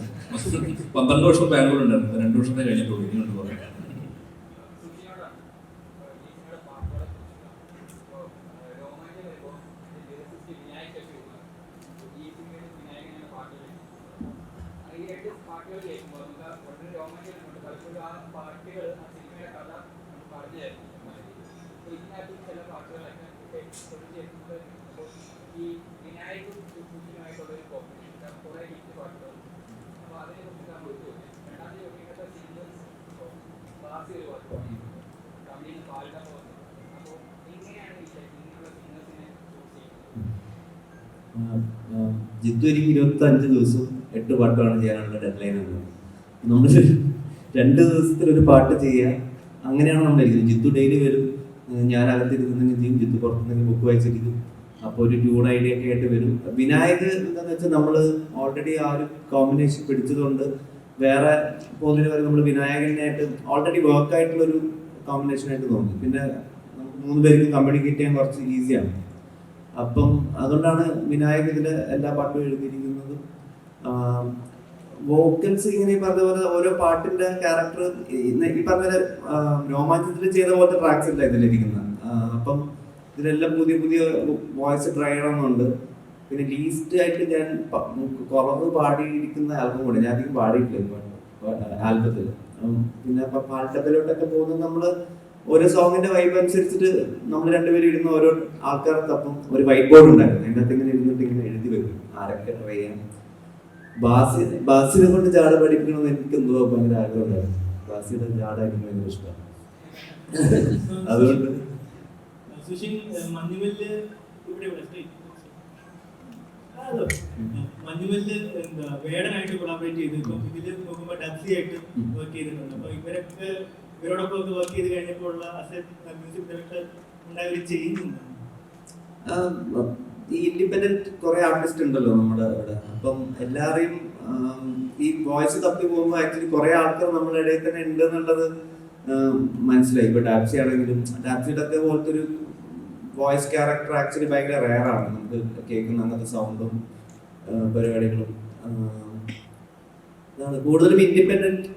12 വർഷം ബാംഗ്ലൂർ ഉണ്ടായിരുന്നു, 2 വർഷത്തെ കഴിഞ്ഞിട്ടുള്ളൂ. ഇനിയുണ്ട് കുറേ. ജിത്തു എനിക്ക് 25 ദിവസം 8 പാട്ടാണ് ചെയ്യാനുള്ള ഡെഡ്ലൈൻ ഉള്ളത്. നമ്മൾ 2 ദിവസത്തിൽ ഒരു പാട്ട് ചെയ്യുക, അങ്ങനെയാണ് നമ്മൾ ഇരിക്കുന്നത്. ജിത്തു ഡെയിലി വരും, ഞാൻ അകത്തിരുന്നെങ്കിൽ ചെയ്യും, ജിത്തു പുറത്തുനിന്നെങ്കിൽ ബുക്ക് വായിച്ചിരിക്കും. അപ്പോൾ ഒരു ട്യൂൺ ഐഡിയ ഒക്കെ ആയിട്ട് വരും. വിനായക് എന്താണെന്ന് വെച്ചാൽ നമ്മൾ ഓൾറെഡി ആ ഒരു കോമ്പിനേഷൻ പിടിച്ചതുകൊണ്ട് വേറെ പോകുന്നതിന് വരെ നമ്മൾ വിനായകനായിട്ട് ഓൾറെഡി വർക്കായിട്ടുള്ളൊരു കോമ്പിനേഷനായിട്ട് തോന്നി. പിന്നെ നമുക്ക് 3 പേർക്കും കമ്മ്യൂണിക്കേറ്റ് ചെയ്യാൻ കുറച്ച് ഈസിയാണ്. അപ്പം അതുകൊണ്ടാണ് വിനായക് ഇതിൽ എല്ലാ പാട്ടും എഴുതിയിരിക്കുന്നത്. വോക്കൽസ് ഇങ്ങനെ ഈ പറഞ്ഞ പോലെ ഓരോ പാട്ടിന്റെ ക്യാരക്ടർ ഈ പറഞ്ഞ രോമാഞ്ചത്തിൽ ചെയ്ത പോലത്തെ ട്രാക്സ് അല്ല ഇതിലിരിക്കുന്നത്. അപ്പം ഇതിലെല്ലാം പുതിയ പുതിയ വോയിസ് ട്രൈ ചെയ്യണമെന്നുണ്ട്. പിന്നെ ലീസ്റ്റ് ആയിട്ട് ഞാൻ കുറവ് പാടിയിരിക്കുന്ന ആൽബം കൂടെ, ഞാൻ അധികം പാടിയിട്ടില്ല ആൽബത്തിൽ. പിന്നെ പാട്ടത്തിലോട്ടൊക്കെ പോകുന്നത് നമ്മള് ഓരോ സോങ്ങിന്റെ വൈബ് അനുസരിച്ചിട്ട് നമ്മൾ രണ്ടുപേരും ഇരുന്ന് ഓരോ ആൾക്കാർക്ക്. അപ്പം ഒരു വൈറ്റ് ബോർഡ് ഉണ്ടായിരുന്നു, അതിൻ്റെ അകത്ത് ഇങ്ങനെ ഇരുന്നിട്ട് ഇങ്ങനെ എഴുതി വെക്കും ആരൊക്കെ ട്രൈ ചെയ്യാം. ബാസിനെ കൊണ്ട് ജാട പഠിപ്പിക്കണമെന്ന് എനിക്ക് എന്തോ ഭയങ്കര ആഗ്രഹം ഉണ്ടായിരുന്നു. ബാസിയുടെ ജാട എനിക്ക് ഭയങ്കര ഇഷ്ടമാണ്. അതുകൊണ്ട് മഞ്ഞുമല്ല് എന്താ വേടനായിട്ട് കൊളാബറേറ്റ് ചെയ്തു. ഇപ്പം ഇതിൽ നോക്കുമ്പോൾ ഡബ്സി ആയിട്ട് വർക്ക് ചെയ്തിട്ടുണ്ട്. അപ്പൊ ഇവരോടൊപ്പം ഒക്കെ വർക്ക് ചെയ്ത് കഴിഞ്ഞപ്പോൾ ഉള്ള മ്യൂസിക് ഡയറക്ടർ ഉണ്ടായ ഒരു ചേഞ്ച് ഉണ്ട്. ഈ ഇൻഡിപെൻഡന്റ് കുറെ ആർട്ടിസ്റ്റ് ഉണ്ടല്ലോ നമ്മുടെ അവിടെ. അപ്പം എല്ലാവരെയും ഈ വോയിസ് തപ്പി പോകുമ്പോൾ ആക്ച്വലി കുറെ ആൾക്കാർ നമ്മുടെ ഇടയിൽ തന്നെ ഉണ്ട് എന്നുള്ളത് മനസ്സിലായി. ഇപ്പൊ ഡാപ്സി ആണെങ്കിലും ഡാപ്സിയുടെ ഒക്കെ പോലത്തെ ഒരു വോയിസ് ക്യാരക്ടർ ആക്ച്വലി ഭയങ്കര റെയറാണ് നമുക്ക് കേൾക്കുന്ന അങ്ങനത്തെ സൗണ്ടും പരിപാടികളും. ഇതാണ് കൂടുതലും ഇൻഡിപെൻഡന്റ്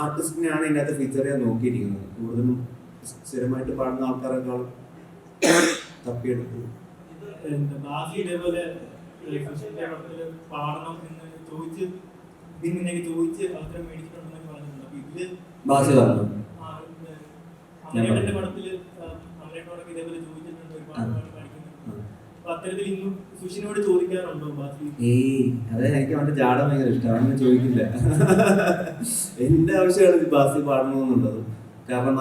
ആർട്ടിസ്റ്റിനെയാണ് ഇതിനകത്ത് ഫീച്ചർ ചെയ്യാൻ നോക്കിയിരിക്കുന്നത്. കൂടുതലും സ്ഥിരമായിട്ട് പാടുന്ന ആൾക്കാരെക്കാളും തപ്പിയെടുത്ത് ഇതേപോലെ പാടണം എന്ന് ചോദിച്ച് ചോദിച്ച് അവസരം മേടിച്ചിട്ടുണ്ടെന്ന് പറഞ്ഞിട്ടുണ്ട്. അപ്പൊ ഇതില് ബാസി പറഞ്ഞു അമലേട്ടന്റെ പടത്തില് അമലേട്ടനോടൊക്കെ ഇതേപോലെ ചോദിച്ചിട്ടുണ്ട്, ഒരുപാട് പഠിക്കുന്നുണ്ട്. അപ്പൊ അത്തരത്തിൽ ഇന്നും സുഷിനോട് ചോദിക്കാറുണ്ടോ ബാസി? അതെ, എനിക്ക് അവന്റെ ജാട ഭയങ്കര ഇഷ്ടമാണ്. അവനെ ചോദിക്കില്ല. എന്റെ ആവശ്യമാണ് ബാസി പാടണമെന്നുള്ളത്. കാരണം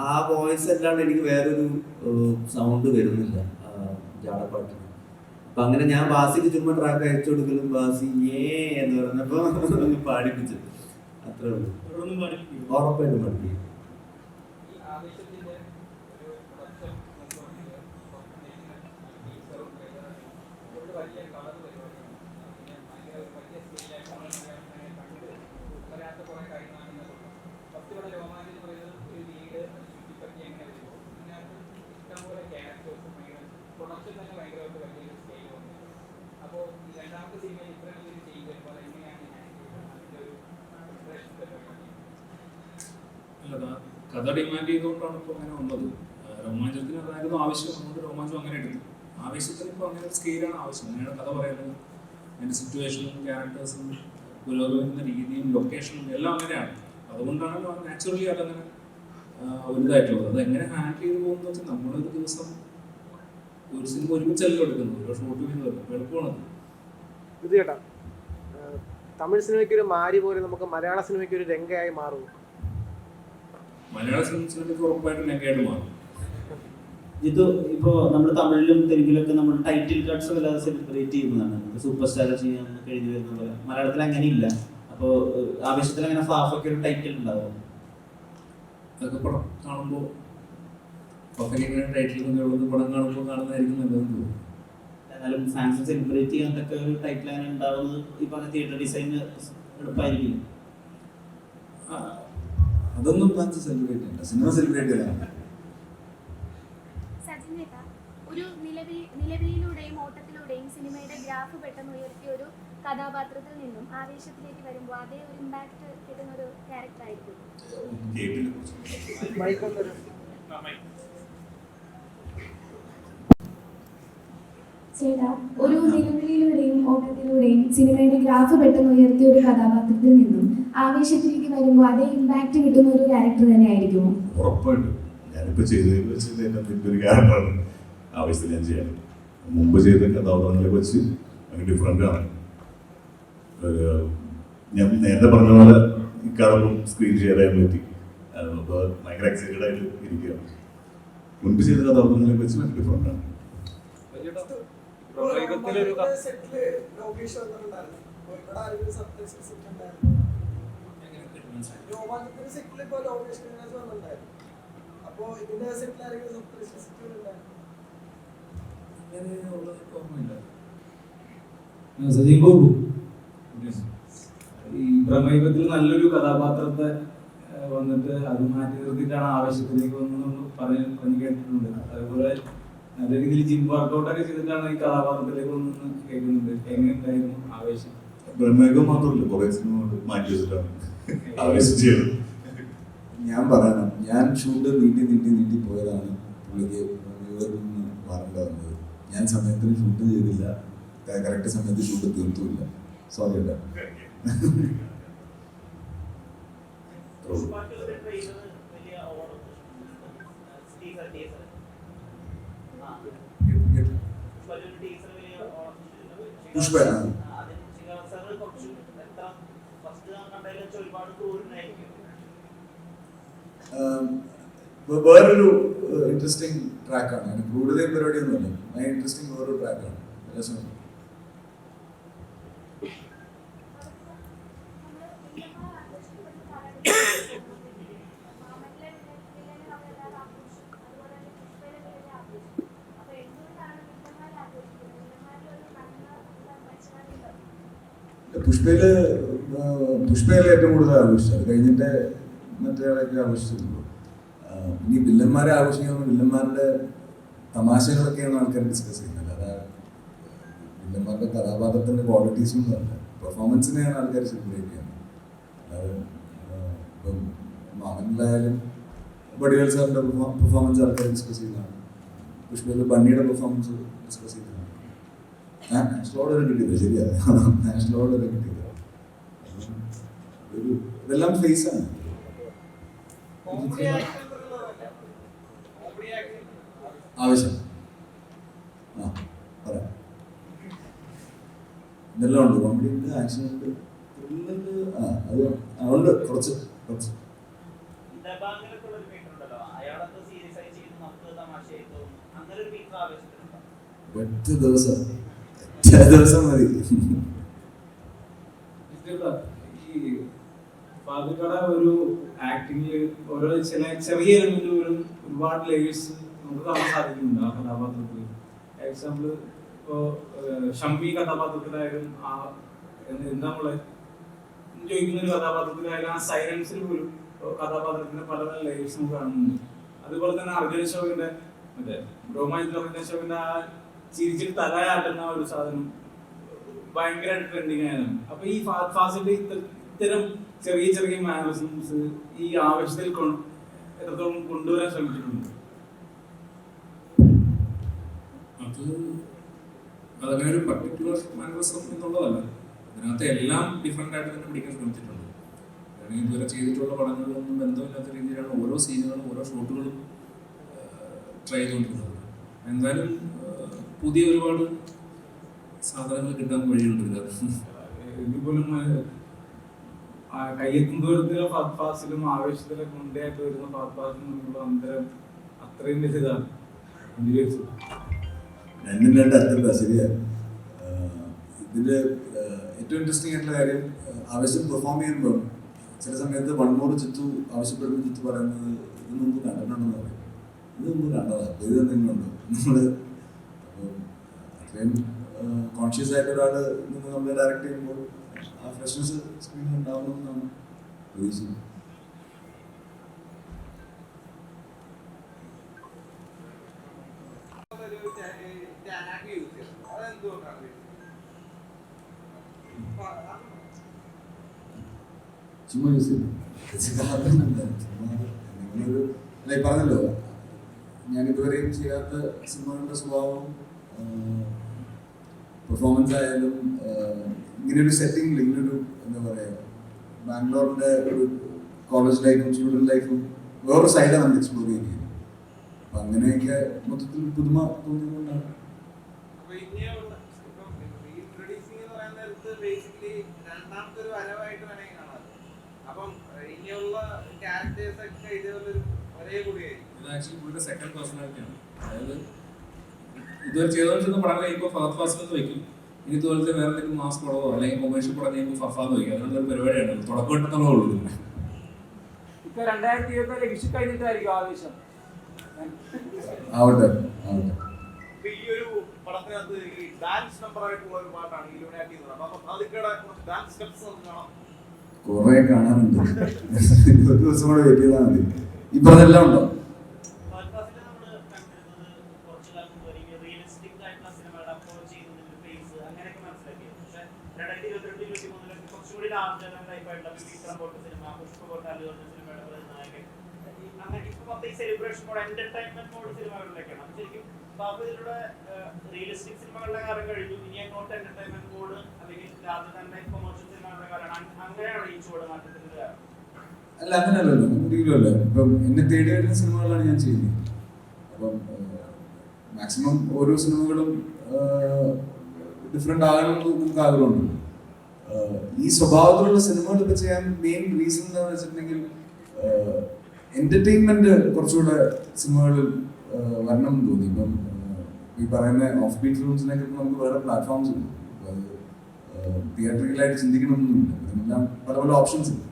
ആ വോയിസ് അല്ലാണ്ട് എനിക്ക് വേറൊരു സൗണ്ട് വരുന്നില്ല ജാടപ്പാട്ടിന്. അപ്പൊ അങ്ങനെ ഞാൻ ബാസിക്ക് ചുമ്മാ ട്രാക്ക് അയച്ചു കൊടുക്കലും ബാസി എന്ന് പറഞ്ഞപ്പോ പാടിപ്പിച്ചു. അത്രേ ഉള്ളൂ. ഉറപ്പായിട്ടും പഠിപ്പിക്കും. കഥ ഡിമാൻഡ് ചെയ്തുകൊണ്ടാണ് ഇപ്പോൾ അങ്ങനെ വന്നത്. രോമാഞ്ചത്തിന് അതായിരുന്നു ആവശ്യം, അതുകൊണ്ട് രോമാഞ്ചം അങ്ങനെ എടുത്തു. ആവേശത്തിന് ഇപ്പോൾ അങ്ങനെ ഒരു സ്കെയിലാണ് ആവശ്യം. അങ്ങനെയാണ് കഥ പറയുന്നത്. അതിൻ്റെ സിറ്റുവേഷനും ക്യാരക്ടേഴ്സും പുരോഗമിക്കുന്ന രീതിയും ലൊക്കേഷനും എല്ലാം അങ്ങനെയാണ്. അതുകൊണ്ടാണ് നാച്ചുറലി അതങ്ങനെ വലുതായിട്ടുള്ളത്. അത് എങ്ങനെ ഹാൻഡിൽ ചെയ്ത് പോകുന്നത് വെച്ചാൽ നമ്മളൊരു ദിവസം ഒരു സിനിമ ഒരുമിച്ചല്ലോ എടുക്കുന്നത്, ഓരോ ഷോട്ട് ചെയ്യുന്നത് എളുപ്പമാണത്. ഇത് ചേട്ടാ, തമിഴ് സിനിമയ്ക്ക് ഒരു മാരി പോലെ നമുക്ക് മലയാള സിനിമയ്ക്ക് ഒരു രംഗയായി മാറും. മലയാള സിനിമയ്ക്ക് ഉറപ്പായിട്ടും രംഗയായിട്ട് മാറും. ഇത് ഇപ്പോൾ നമ്മൾ തമിഴിലും തെലുങ്കിലൊക്കെ നമ്മൾ ടൈറ്റിൽ കാർഡ്സ് വല്ലാതെ സെലിബ്രേറ്റ് ചെയ്യുന്നതാണ്. നമുക്ക് സൂപ്പർ സ്റ്റാർ ചെയ്യാൻ കഴിഞ്ഞു വരുന്നത് മലയാളത്തിൽ അങ്ങനെ ഇല്ല. അപ്പോൾ ആവേശത്തിൽ അങ്ങനെ ഫാഫൊക്കെ ഒരു ടൈറ്റിൽ ഉണ്ടാവും. അതൊക്കെ പടം കാണുമ്പോൾ ടൈറ്റിൽ ഉള്ളത് പടം കാണുമ്പോൾ കാണുന്നതായിരിക്കും നല്ലതെന്ന് തോന്നുന്നു. എന്നാലും ഫാൻസ് സെലിബ്രേറ്റ് ചെയ്യാനൊക്കെ ഒരു ടൈറ്റിൽ അങ്ങനെ ഉണ്ടാവുന്നത് ഈ പറഞ്ഞ തിയേറ്റർ ഡിസൈന് എളുപ്പമായിരിക്കും. അതൊന്നും ഫാൻസ് സെലിബ്രേറ്റ് ചെയ്യണ്ട, സിനിമ സെലിബ്രേറ്റ് ചെയ്യണം. ഒരു നിലവിളിയിലൂടെയും ഓട്ടത്തിലൂടെയും സിനിമയുടെ ഗ്രാഫ് പെട്ടെന്ന് ഉയർത്തിയ ഒരു കഥാപാത്രത്തിൽ നിന്നും ആവേശത്തിലേക്ക് വരുമ്പോൾ അതേ ഒരു ഇമ്പാക്ട് കിട്ടുന്ന ഒരു ക്യാരക്ടർ ആയിരിക്കും. ചേട്ടാ, ഒരു നിലവിളിയിലൂടെയും ഓട്ടത്തിലൂടെയും സിനിമയുടെ ഗ്രാഫ് പെട്ടെന്ന് ഉയർത്തിയ ഒരു കഥാപാത്രത്തിൽ നിന്നും ആവേശത്തിലേക്ക് വരുമ്പോൾ അതേ ഇമ്പാക്ട് കിട്ടുന്ന ഒരു ക്യാരക്ടർ തന്നെ ആയിരിക്കുമോ? ഉറപ്പായിട്ടും. ഞാനിപ്പോൾ ചെയ്തതിൽ വെച്ച് എൻ്റെ ഒരു ക്യാരക്ടറാണ് ആവേശത്തിൽ ഞാൻ ചെയ്യാൻ. മുമ്പ് ചെയ്ത കഥാപാത്രങ്ങളെ വെച്ച് അങ്ങനെ ഡിഫറെൻ്റ് ആണ്. ഞാൻ നേരത്തെ പറഞ്ഞ പോലെ ഇക്കാലം സ്ക്രീൻ ഷെയർ ചെയ്യാൻ പറ്റി. അപ്പോൾ ഭയങ്കര എക്സൈറ്റഡ് ആയിട്ട് ഇരിക്കുകയാണ്. മുൻപ് ചെയ്ത കഥാപാത്രങ്ങളെ വെച്ച് ഭയങ്കര ഡിഫറെൻ്റ് ആണ്. സജീവ് ബാബു ഈ പ്രമേയത്തിൽ നല്ലൊരു കഥാപാത്രത്തെ വന്നിട്ട് അത് മാറ്റി നിർത്തിയിട്ടാണ് ആവേശത്തിലേക്ക് വന്നതെന്ന് പറഞ്ഞു കേട്ടിട്ടുണ്ട്. അതുപോലെ നല്ല രീതിയിൽ ജിം വർക്കൗട്ടൊക്കെ ചെയ്തിട്ടാണ് ഈ കഥാപാത്രത്തിലേക്ക് വന്നെന്ന് കേൾക്കുന്നുണ്ട്. എങ്ങനെയുണ്ടായിരുന്നു ആവേശം? പ്രമേയം മാത്രമല്ല, കുറേ സിനിമ മാറ്റി വെച്ചിട്ടാണ് ആവേശം ചെയ്തത്. ഞാൻ പറയണം, ഞാൻ ഷൂട്ട് നീട്ടി പോയതാണ് പുള്ളിക്ക് വാറണ്ട വന്നത്. ഞാൻ സമയത്തിന് ഷൂട്ട് ചെയ്തില്ല, കറക്റ്റ് സമയത്ത് ഷൂട്ട് തീർത്തുമില്ല. സോറി കേട്ടോ. പുഷ്പ വേറൊരു ഇൻട്രസ്റ്റിംഗ് ട്രാക്കാണ്. അതിന് കൂടുതൽ പരിപാടിയൊന്നുമില്ല. ഭയങ്കര ഇൻട്രസ്റ്റിംഗ് വേറൊരു ട്രാക്കാണ്. രസമാണ്. പുഷ്പയിലെ ഏറ്റവും കൂടുതൽ ആഘോഷിച്ചത്. അത് കഴിഞ്ഞിട്ട് മറ്റേയാളൊക്കെ ആഘോഷിച്ചിട്ടുള്ളൂ. ഇനി വില്ലന്മാരെ ആഘോഷിക്കുന്ന വില്ലന്മാരുടെ തമാശകളൊക്കെയാണ് ആൾക്കാർ ഡിസ്കസ് ചെയ്യുന്നത്. അതായത് വില്ലന്മാരുടെ കഥാപാത്രത്തിൻ്റെ ക്വാളിറ്റീസും അല്ല, പെർഫോമൻസിനെയാണ് ആൾക്കാർ സെലിബ്രേറ്റ് ചെയ്യുന്നത്. അതായത് ഇപ്പം മാമനിലായാലും വടിവേൽ സാറിൻ്റെ പെർഫോമൻസ് ആൾക്കാർ ഡിസ്കസ് ചെയ്യുന്നതാണ്. പുഷ്പയിലെ ബണ്ണിയുടെ പെർഫോമൻസ് ഡിസ്കസ് ചെയ്യുന്നതാണ്. നാഷണൽ അവാർഡ് വരെ കിട്ടിയത് ശരിയാണ്. നാഷണൽ അവാർഡ് വരെ കിട്ടിയത് ഒരു ഇതെല്ലാം ഫേസാണ്. ആവശ്യം പറയാം. ഇതെല്ലാം ഉണ്ട്. കോമഡി ഉണ്ട്, ആക്ഷൻ ഉണ്ട്, അത് ഉണ്ട് കുറച്ച്. ഒറ്റ ദിവസം മതി. ഫാദുക്കട ഒരു ആക്ടിങ്ങില് ഓരോ ചെറിയ എലമെന്റ് പോലും ഒരുപാട് ലേയേഴ്സ് നമുക്ക് കാണാൻ സാധിക്കുന്നുണ്ട് ആ കഥാപാത്രത്തിൽ. എക്സാമ്പിൾ ഇപ്പോൾ ഷംബി കഥാപാത്രത്തിലായാലും എന്താ നമ്മളെ ചോദിക്കുന്ന ഒരു കഥാപാത്രത്തിലായാലും ആ സൈലൻസിൽ പോലും കഥാപാത്രത്തിന്റെ പല പല ലേയേഴ്സ് നമുക്ക് കാണുന്നുണ്ട്. അതുപോലെ തന്നെ അർജുന അശോകന്റെ മറ്റേ രോമാഞ്ചിൽ അർജുന അശോകന്റെ ആ ചിരിച്ചിട്ട് തലയാട്ടുന്ന ഒരു സാധനം ഭയങ്കരമായിട്ട് ട്രെൻഡിങ് ആയതാണ്. അപ്പൊ ഈ ഫാസിന്റെ ഇത്തരം ചെറിയ ചെറിയ മാനറിസംസ് ഈ ആവശ്യത്തിൽ എത്രത്തോളം കൊണ്ടുവരാൻ ശ്രമിച്ചിട്ടുണ്ട്? അതങ്ങനെ ഒരു പർട്ടിക്കുലർ മാനറിസം എന്നുള്ളതല്ല. അതിനകത്ത് എല്ലാം ഡിഫറെൻ്റ് ആയിട്ട് തന്നെ പിടിക്കാൻ ശ്രമിച്ചിട്ടുണ്ട്. ഞാൻ ഇതുവരെ ചെയ്തിട്ടുള്ള പടങ്ങളിലൊന്നും ബന്ധമില്ലാത്ത രീതിയിലാണ് ഓരോ സീനുകളും ഓരോ ഷോട്ടുകളും ട്രൈ ചെയ്തുകൊണ്ടിരുന്നത്. എന്തായാലും പുതിയ ഒരുപാട് സാധനങ്ങൾ കിട്ടാൻ വഴിയുണ്ട് ഇതിനകത്ത്. ഇതുപോലും കയ്യെത്തും ദൂരത്തിലെ ഫാസ്റ്റ് ഫാസ്റ്റിലും ആവേശത്തിലൊക്കെ മുൻപേയായിട്ട് വരുന്ന ഫാസ്റ്റ് ഫാസ്റ്റിലും തമ്മിലുള്ള അന്തരം അത്രയും വലുതാണ്. രണ്ടും രണ്ട് അർത്ഥമില്ല, ശരിയാണ്. ഇതില് ഏറ്റവും ഇൻട്രസ്റ്റിംഗ് ആയിട്ടുള്ള കാര്യം, ആവശ്യം പെർഫോം ചെയ്യുമ്പോൾ ചില സമയത്ത് 1 more ചിത്തു ആവശ്യപ്പെടുന്ന ചിത്തു പറയുന്നത് ഇത് മുമ്പ് കണ്ടിട്ടുണ്ടെന്ന് പറയും. ഇത് മുമ്പ് കണ്ടതാ, ഇത് എന്തെങ്കിലും ഉണ്ടോ നമ്മൾ അത്രയും കോൺഷ്യസ് ആയിട്ട് ഒരാൾ നിന്ന് നമ്മൾ ഡയറക്റ്റ് ചെയ്യുമ്പോൾ ആ ഫ്രഷ്നെസ് സ്ക്രീനിൽ ഉണ്ടാവണമെന്നാണ് പ്രതീക്ഷിക്കുന്നത്. ചുമ്മാ യൂസ് ചെയ്തു പറഞ്ഞല്ലോ, ഞാൻ ഇതുവരെയും ചെയ്യാത്ത സിനിമകളുടെ സ്വഭാവം, പെർഫോമൻസ് ആയാലും ഇങ്ങനെയൊരു സെറ്റിംഗിൽ ഇങ്ങനൊരു എന്താ പറയുക, ബാംഗ്ലൂരിൻ്റെ ഒരു കോളേജ് ലൈഫും സ്റ്റുഡൻറ് ലൈഫും വേറൊരു സൈഡാണ് നമ്മൾ എക്സ്പ്ലോർ ചെയ്യുന്നത്. അപ്പം അങ്ങനെയൊക്കെ മൊത്തത്തിൽ പുതുമ തോന്നിയതുകൊണ്ടാണ്. സെക്കൻഡ് പേഴ്സണാലിറ്റിയാണ്. അതായത് ഇതുവരെ ചെയ്തുകൊണ്ടിരുന്ന പടങ്ങൾ ഇപ്പോൾ ഫഹദ് ഫാസിൽ എന്ന് വയ്ക്കും, ഇനി ഇതുപോലത്തെ വേറെ എന്തെങ്കിലും മാസ് പടമോ അല്ലെങ്കിൽ കൊമേഴ്ഷ്യൽ പടം ചെയ്യുമ്പോൾ ഫഫാന്ന് വയ്ക്കും. അതിനുള്ള ഒരു പരിപാടിയാണ്, തുടക്കം ഇട്ടെന്നുള്ളൂ. ഇപ്പൊ 2024 വിഷു കഴിഞ്ഞിട്ടായിരിക്കും ആവേശം. ആവട്ടെ. ഈ ഒരു പടത്തിനകത്ത് ഈ ഡാൻസ് നമ്പർ ആയിട്ടുള്ള ഒരു പാട്ടാണ് ഇലുമിനാറ്റി എന്ന് പറയുന്നത്. അപ്പൊ അതിക്കടെ ഡാൻസ് സ്റ്റെപ്സ് കാണാം, കുറെ കാണാനുണ്ട്. ഒരു ദിവസം കൂടെ വെയിറ്റ് ചെയ്താൽ മതി. ഈ പറഞ്ഞെല്ലാം ഉണ്ടോ? സെലിബ്രേഷൻ മോഡ്, എന്റർടൈൻമെന്റ് മോഡ് സിനിമകളിലേക്കാണ്. ശരിക്കും ബാബു ഇതിലൂടെ റിയലിസ്റ്റിക് സിനിമകളുടെ കാലം കഴിഞ്ഞു, ഇനി അങ്ങോട്ട് എന്റർടൈൻമെന്റ് മോഡ് അല്ലെങ്കിൽ തന്നെ കൊമേഴ്ഷ്യൽ സിനിമകളുടെ കാലമാണ്. അങ്ങനെയാണ് ഈ ചുവട് മാറ്റത്തിന്റെ കാര്യം. അല്ല, അങ്ങനെയല്ലല്ലോ, ഒരിക്കലും അല്ല. ഇപ്പം എന്നെ തേടി വരുന്ന സിനിമകളാണ് ഞാൻ ചെയ്യുന്നത്. അപ്പം മാക്സിമം ഓരോ സിനിമകളും ഡിഫറെൻ്റ് ആകണമെന്ന് നമുക്ക് ആഗ്രഹമുണ്ട്. ഈ സ്വഭാവത്തിലുള്ള സിനിമകൾ ഇപ്പം ചെയ്യാൻ മെയിൻ റീസൺ എന്താണെന്ന് വെച്ചിട്ടുണ്ടെങ്കിൽ, എന്റർടൈൻമെന്റ് കുറച്ചുകൂടെ സിനിമകളിൽ വരണം എന്ന് തോന്നി. ഇപ്പം ഈ പറയുന്ന ഓഫ് ബീറ്റ് ഫിലിംസിനൊക്കെ നമുക്ക് വേറെ പ്ലാറ്റ്ഫോംസ് ഉണ്ട്. തിയേറ്ററിക്കലായിട്ട് ചിന്തിക്കണമെന്നൊന്നുമില്ല, അതിനെല്ലാം പല പല ഓപ്ഷൻസ് ഉണ്ട്.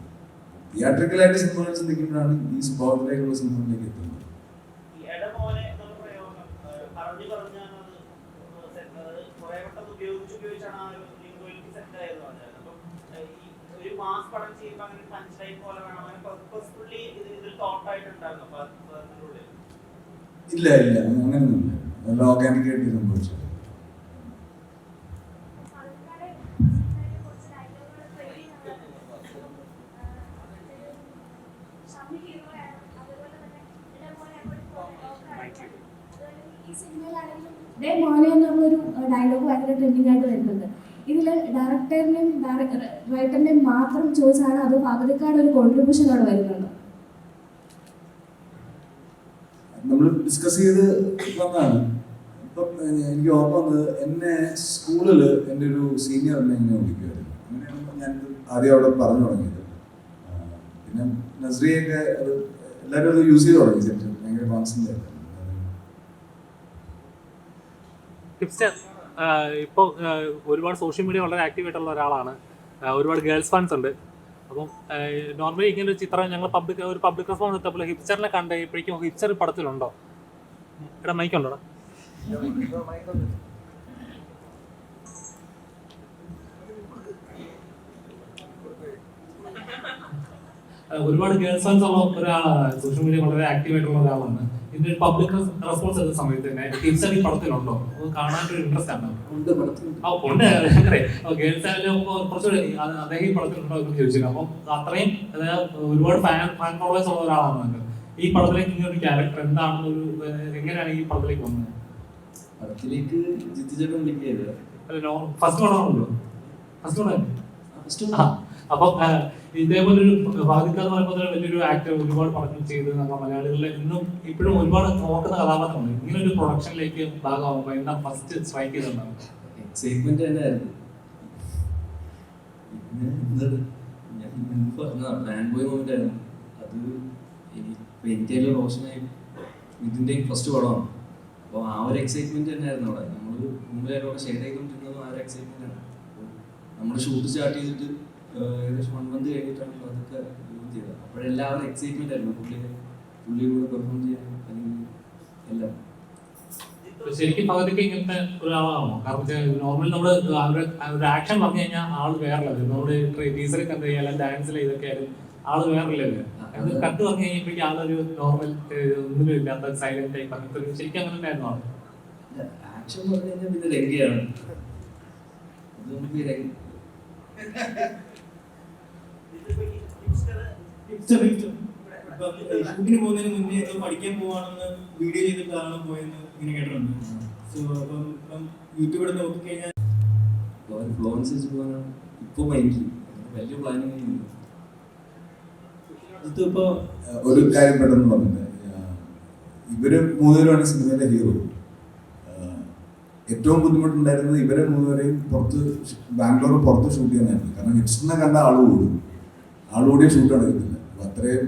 തിയേറ്ററിക്കലായിട്ട് സിനിമകൾ ചിന്തിക്കുമ്പോഴാണ് ഈ സ്വഭാവത്തിലേക്കുള്ള സിനിമകളിലേക്ക് എത്തുന്നത്. ഇല്ല ഇല്ല, അങ്ങനെയൊന്നുമില്ല. നല്ല ഓർഗാനിക് ആയിട്ട് സംഭവിച്ചു. മോനെ എന്നുള്ളൊരു ഡയലോഗ് ഭയങ്കര ട്രെൻഡിങ് ആയിട്ട് വരുന്നുണ്ട്. ഇതിൽ ഡയറക്ടറിനെയും റൈറ്ററിനെയും മാത്രം ചോദിച്ചാണ് അത് ഫഹദിക്കാട് ഒരു കോൺട്രിബ്യൂഷൻ അവിടെ വരുന്നുണ്ട്? നമ്മൾ ഡിസ്കസ് ചെയ്ത് വന്നതാണ്. ഇപ്പം എനിക്ക് ഓർമ്മ വന്നത്, എന്നെ സ്കൂളിൽ എൻ്റെ ഒരു സീനിയർ എന്നെ ഇങ്ങനെ വിളിക്കുമായിരുന്നു. അങ്ങനെയാണ് ഞാൻ ആദ്യം അവിടെ പറഞ്ഞു തുടങ്ങിയത്. പിന്നെ നസ്രിയൊക്കെ അത് എല്ലാവരും അത് യൂസ് ചെയ്ത് തുടങ്ങി. ശരിക്കും ഭയങ്കര കോൺസെൻറ്റ് ആയിരുന്നു. ഇപ്പോൾ ഒരുപാട് സോഷ്യൽ മീഡിയ വളരെ ആക്റ്റീവ് ആയിട്ടുള്ള ഒരാളാണ്, ഒരുപാട് ഗേൾസ് ഫാൻസ് ഉണ്ട്. അപ്പം നോർമലി ഇങ്ങനെ ഒരു ചിത്രം ഞങ്ങൾ ഒരു പബ്ലിക് റെസ്പോൺസ് എത്തപ്പോൾ ഹിപ്സ്റ്ററിനെ കണ്ട് ഇപ്പോഴേക്കും ഹിപ്സ്റ്റർ പടത്തിലുണ്ടോ? ഇവിടെ മൈക്കുണ്ടോടാ? ഒരുപാട് ഗേൾസ് ഫാൻസ് ഉള്ള ഒരാളാണ്, സോഷ്യൽ മീഡിയ വളരെ ആക്റ്റീവ് ആയിട്ടുള്ള ഒരാളാണ്. ഇതിന്റെ പബ്ലിക് റെസ്പോൺസ് എടുത്ത സമയത്ത് തന്നെ ഹിപ്സ്റ്റർ ഈ പടത്തിലുണ്ടോ? അത് കാണാനൊരു ഇൻട്രസ്റ്റ് ആണ്. ഉണ്ട്, ഗേൾസ് ആയാലും കുറച്ചുകൂടി അദ്ദേഹം ഈ പടത്തിലുണ്ടോ എന്ന് ചോദിച്ചില്ല. അപ്പം അത്രയും ഒരുപാട് ഫാൻ ഫോളോവേഴ്സ് ഉള്ള ഒരാളാണ്. ഈ പടത്തിലേക്ക് ഇങ്ങനെ ഒരു ക്യാരക്ടർ എന്താണെന്നൊരു, എങ്ങനെയാണ് ഈ പടത്തിലേക്ക് വന്നത്? പടത്തിലേക്ക് ജിത്തു ചേട്ടൻ വിളിക്കുകയല്ല. ഫസ്റ്റ് പടമാണല്ലോ, ഫസ്റ്റ് പടം. അപ്പം ഇതേപോലെ ഒരു ബാധിക്ക എന്ന് പറയുമ്പോൾ വലിയൊരു ആക്ടർ ഒരുപാട് പടങ്ങൾ ചെയ്ത് നമ്മൾ മലയാളികളിലെ ഇന്നും ഇപ്പോഴും ഒരുപാട് നോക്കുന്ന കഥാപാത്രമാണ്. ഇങ്ങനെ ഒരു പ്രൊഡക്ഷനിലേക്ക് ഭാഗമാകുമ്പോൾ എന്താ ഫസ്റ്റ് സ്ട്രൈക്ക് ചെയ്തിട്ടുണ്ടാവും? എക്സൈറ്റ്മെന്റ് തന്നെയായിരുന്നു. പിന്നെ എന്താണ് ഞാൻ മുൻപ് പറഞ്ഞതാണ്, ഫാൻ ബോയ് മൊമെന്റ് ആയിരുന്നു അത്. എനിക്കതിൽ റോഷനായി ഇതിൻ്റെയും ഫസ്റ്റ് പടമാണ്. അപ്പോൾ ആ ഒരു എക്സൈറ്റ്മെന്റ് തന്നെയായിരുന്നു അവിടെ. നമ്മൾ മുമ്പ് അവിടെ ഷെയർ ചെയ്തുകൊണ്ടിരുന്നതും ആ ഒരു എക്സൈറ്റ്മെന്റ് ആണ്. നമ്മൾ ഷൂട്ട് സ്റ്റാർട്ട് ചെയ്തിട്ട് ഏകദേശം 1 month കഴിഞ്ഞിട്ടാണ് അതൊക്കെ ചെയ്തത്. അപ്പോഴെല്ലാവരും എക്സൈറ്റ്മെന്റ് ആയിരുന്നു പുള്ളിയെ കൂടെ പെർഫോം ചെയ്യാൻ അല്ലെങ്കിൽ എല്ലാം. ശരിക്കും പകുതിക്ക് ഇങ്ങനത്തെ ഒരാളാണോ? കാരണം നോർമലി നമ്മള് ഒരു ആക്ഷൻ പറഞ്ഞു കഴിഞ്ഞാൽ ആള് വേറെ ലെവൽ. നമ്മുടെ ടീസറിൽ കണ്ടു കഴിഞ്ഞാൽ ഡാൻസിൽ ഇതൊക്കെ ആയാലും ആള് വേറെ ലെവൽ. അത് കണ്ടു പറഞ്ഞു കഴിഞ്ഞപ്പോഴേക്കും ആളൊരു നോർമൽ ഒന്നിനും ഇല്ലാത്ത സൈലന്റ് ടൈപ്പ് അങ്ങനത്തെ ശരിക്കും അങ്ങനെ ഉണ്ടായിരുന്നു ആള്. ആക്ഷൻ പറഞ്ഞു കഴിഞ്ഞാൽ പിന്നെ രംഗയാണ്. ഷൂട്ടിന് പോകുന്നതിന് മുന്നേ പഠിക്കാൻ പോവാണെന്ന് വീഡിയോ ചെയ്തിട്ടാണ് പോയെന്ന് ഇങ്ങനെ കേട്ടിട്ടുണ്ട്. സോ അപ്പം ഇപ്പം യൂട്യൂബിൽ നോക്കിക്കഴിഞ്ഞാൽ ഫ്ലോ അനുസരിച്ച് പോകാനാണ് ഇപ്പോൾ മൈൻഡിൽ വലിയ പ്ലാനിങ്. ഇതിപ്പോ ഒരു കാര്യം പെട്ടെന്ന് പറഞ്ഞിട്ട്, ഇവര് 3 പേരുമാണ് സിനിമയിലെ ഹീറോ. ഏറ്റവും ബുദ്ധിമുട്ടുണ്ടായിരുന്നത് ഇവരെ 3 പേരെയും ബാംഗ്ലൂർ പുറത്ത് ഷൂട്ട് ചെയ്യാനായിരുന്നു. കാരണം ഹിറ്റ്സിനെ കണ്ട ആളുകൂടിയ ഷൂട്ടാണ് കിട്ടുന്നത്. അപ്പൊ അത്രയും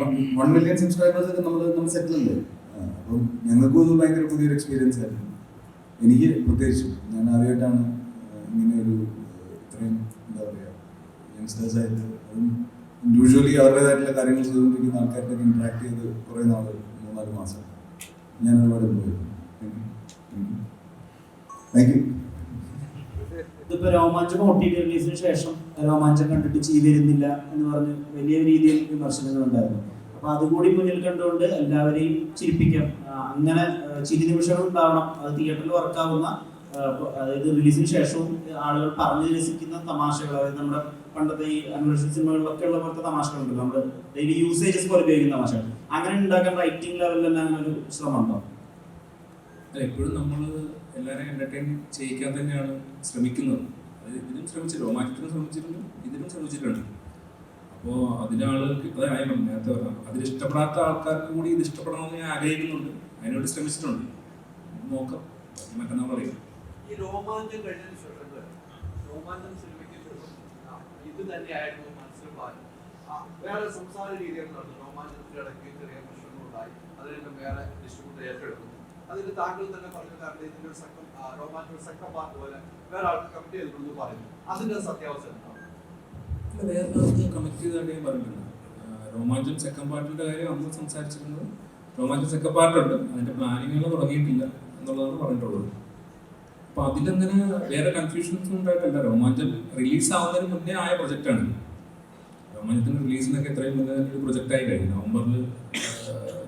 1 million സബ്സ്ക്രൈബേഴ്സ് ഒക്കെ നമ്മൾ സെറ്റിലല്ലേ. അപ്പം ഞങ്ങൾക്കും ഇത് ഭയങ്കര പുതിയൊരു എക്സ്പീരിയൻസ് ആയിരുന്നു. എനിക്ക് പ്രത്യേകിച്ച് ഞാൻ ആദ്യമായിട്ടാണ് ഇങ്ങനെ ഒരു ഇത്രയും എന്താ പറയുക യങ്സ്റ്റേഴ്സ് ആയിട്ട്, അതും ഇൻഡിവിജ്വലി അവരുടേതായിട്ടുള്ള കാര്യങ്ങൾ ചെയ്തുകൊണ്ടിരിക്കുന്ന ആൾക്കാരുടെ ഇൻട്രാക്ട് ചെയ്ത് കുറേ നാൾ 3-4 മാസം ഞാൻ ഒരുപാട് പോയി. Thank you. ഇതിപ്പോ രോമാഞ്ചം OTT റിലീസിന് ശേഷം രോമാഞ്ചം കണ്ടിട്ട് ചീ വരുന്നില്ല എന്ന് പറഞ്ഞ് വലിയ രീതിയിൽ വിമർശനങ്ങൾ ഉണ്ടായിരുന്നു. അപ്പൊ അതുകൂടി മുന്നിൽ കണ്ടുകൊണ്ട് എല്ലാവരെയും ചിരിപ്പിക്കാം, അങ്ങനെ ചിരി നിമിഷങ്ങൾ ഉണ്ടാവണം, അത് തിയേറ്ററിൽ വർക്കാവുന്ന, അതായത് റിലീസിന് ശേഷവും ആളുകൾ പറഞ്ഞു രസിക്കുന്ന തമാശകൾ, അതായത് നമ്മുടെ പണ്ടത്തെ ഈ അന്വേഷണ സിനിമകളിലൊക്കെ ഉള്ള പോലത്തെ തമാശകളുണ്ട്, നമ്മൾ ഡെയിലി യൂസേജസ് പോലെ ഉപയോഗിക്കുന്ന തമാശകൾ, അങ്ങനെ ഉണ്ടാക്കാൻ റൈറ്റിംഗ് ലെവലിൽ തന്നെ അങ്ങനെ ഒരു ശ്രമം ഉണ്ടോ? എപ്പോഴും നമ്മൾ എല്ലാവരെയും എന്റർടൈൻ ചെയ്യിക്കാൻ തന്നെയാണ് ശ്രമിക്കുന്നത്. അത് ഇതിനും ശ്രമിച്ചു, രോമാഞ്ചത്തിനും ശ്രമിച്ചിട്ടുണ്ട്, ഇതിനും ശ്രമിച്ചിട്ടുണ്ട്. അപ്പോൾ അതിനാളുകൾക്ക് നേരത്തെ പറഞ്ഞാൽ അതിലിഷ്ടപ്പെടാത്ത ആൾക്കാർക്ക് കൂടി ഇത് ഇഷ്ടപ്പെടണമെന്ന് ഞാൻ ആഗ്രഹിക്കുന്നുണ്ട്. അതിനോട് ശ്രമിച്ചിട്ടുണ്ട്. നോക്കാം, മറ്റന്നാൾ പറയും. ഈ രോമാഞ്ചം കഴിഞ്ഞതിന് ശേഷം രോമാഞ്ചം സിനിമയ്ക്ക് ഇത് തന്നെയായിരുന്നു മനസ്സിലുണ്ടായി. വേറെ സംസാര രീതികൾ നടന്നു. രോമാഞ്ചത്തിന്റെ ഇടയ്ക്ക് ചെറിയ പ്രശ്നങ്ങളുണ്ടായി. അതിന് വേറെ ഡിസ്ട്രിബ്യൂട്ടർ ഏറ്റെടുത്തു. അതിന് താങ്കൾ തന്നെ പറഞ്ഞു, കാരണം ഇതിന്റെ ഒരു സെക്കൻഡ് രോമാഞ്ചം സെക്കൻഡ് പാർട്ട് പോലെ വേറെ ആൾക്ക് കമ്മിറ്റ് ചെയ്തിട്ടുണ്ടെന്ന് പറയുന്നു. അതിന്റെ സത്യാവസ്ഥ എന്താണ്? വേറെ ആൾക്ക് കമ്മിറ്റ് ചെയ്തതായിട്ട് ഞാൻ പറഞ്ഞിട്ടുണ്ട്. രോമാഞ്ചം സെക്കൻഡ് പാർട്ടിന്റെ കാര്യം അന്ന് സംസാരിച്ചിരുന്നത്. രോമാഞ്ചം സെക്കൻഡ് പാർട്ടുണ്ട്, അതിന്റെ പ്ലാനിങ്ങുകൾ തുടങ്ങിയിട്ടില്ല എന്നുള്ളതാണ് പറഞ്ഞിട്ടുള്ളത്. അപ്പൊ അതിലെങ്ങനെ വേറെ കൺഫ്യൂഷൻസ് ഉണ്ടായിട്ടല്ല. രോമാഞ്ചം റിലീസ് ആവുന്നതിന് മുന്നേ ആയ പ്രൊജക്റ്റാണ്. രോമാഞ്ചത്തിന്റെ റിലീസിനൊക്കെ എത്രയും മുന്നേ തന്നെ ഒരു പ്രൊജക്റ്റായി കഴിഞ്ഞു. നവംബറിൽ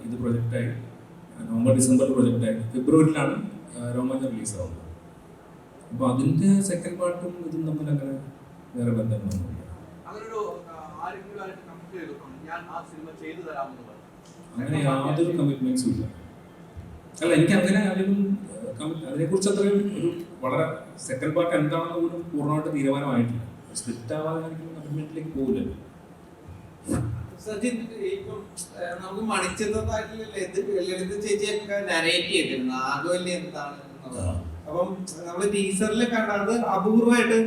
ഇത് പ്രൊജക്റ്റായി, November-December പ്രൊജക്റ്റായി, ഫെബ്രുവരിയിലാണ് രോമാഞ്ചം റിലീസ് ആവുന്നത്. അപ്പോൾ അതിന്റെ സെക്കൻഡ് പാർട്ടും ഇതും തമ്മിൽ അങ്ങനെ വേറെ ബന്ധങ്ങളൊന്നുമില്ല. അങ്ങനെ യാതൊരു കമ്മിറ്റ്മെന്റ്സും ഇല്ല. അല്ല, എനിക്ക് അങ്ങനെ അതിനെക്കുറിച്ച് അത്രയും ഒരു വളരെ സെക്കൻഡ് പാർട്ട് എന്താണെന്ന് പോലും പൂർണ്ണമായിട്ട് തീരുമാനമായിട്ടില്ല. സ്ക്രിപ്റ്റ് ആവാതെ കമ്മിറ്റ്മെന്റിലേക്ക് പോകില്ലല്ലോ. സജിൻ, ഇപ്പം നമുക്ക് മണിച്ചതായിട്ടുള്ള ലളിത ചേച്ചിയൊക്കെ നരേറ്റ് ചെയ്തിരുന്നു നാഗവല്ലി എന്താണ് എന്നുള്ളത്. അപ്പം നമ്മള് ടീച്ചറിൽ കണ്ടത് അപൂർവമായിട്ട്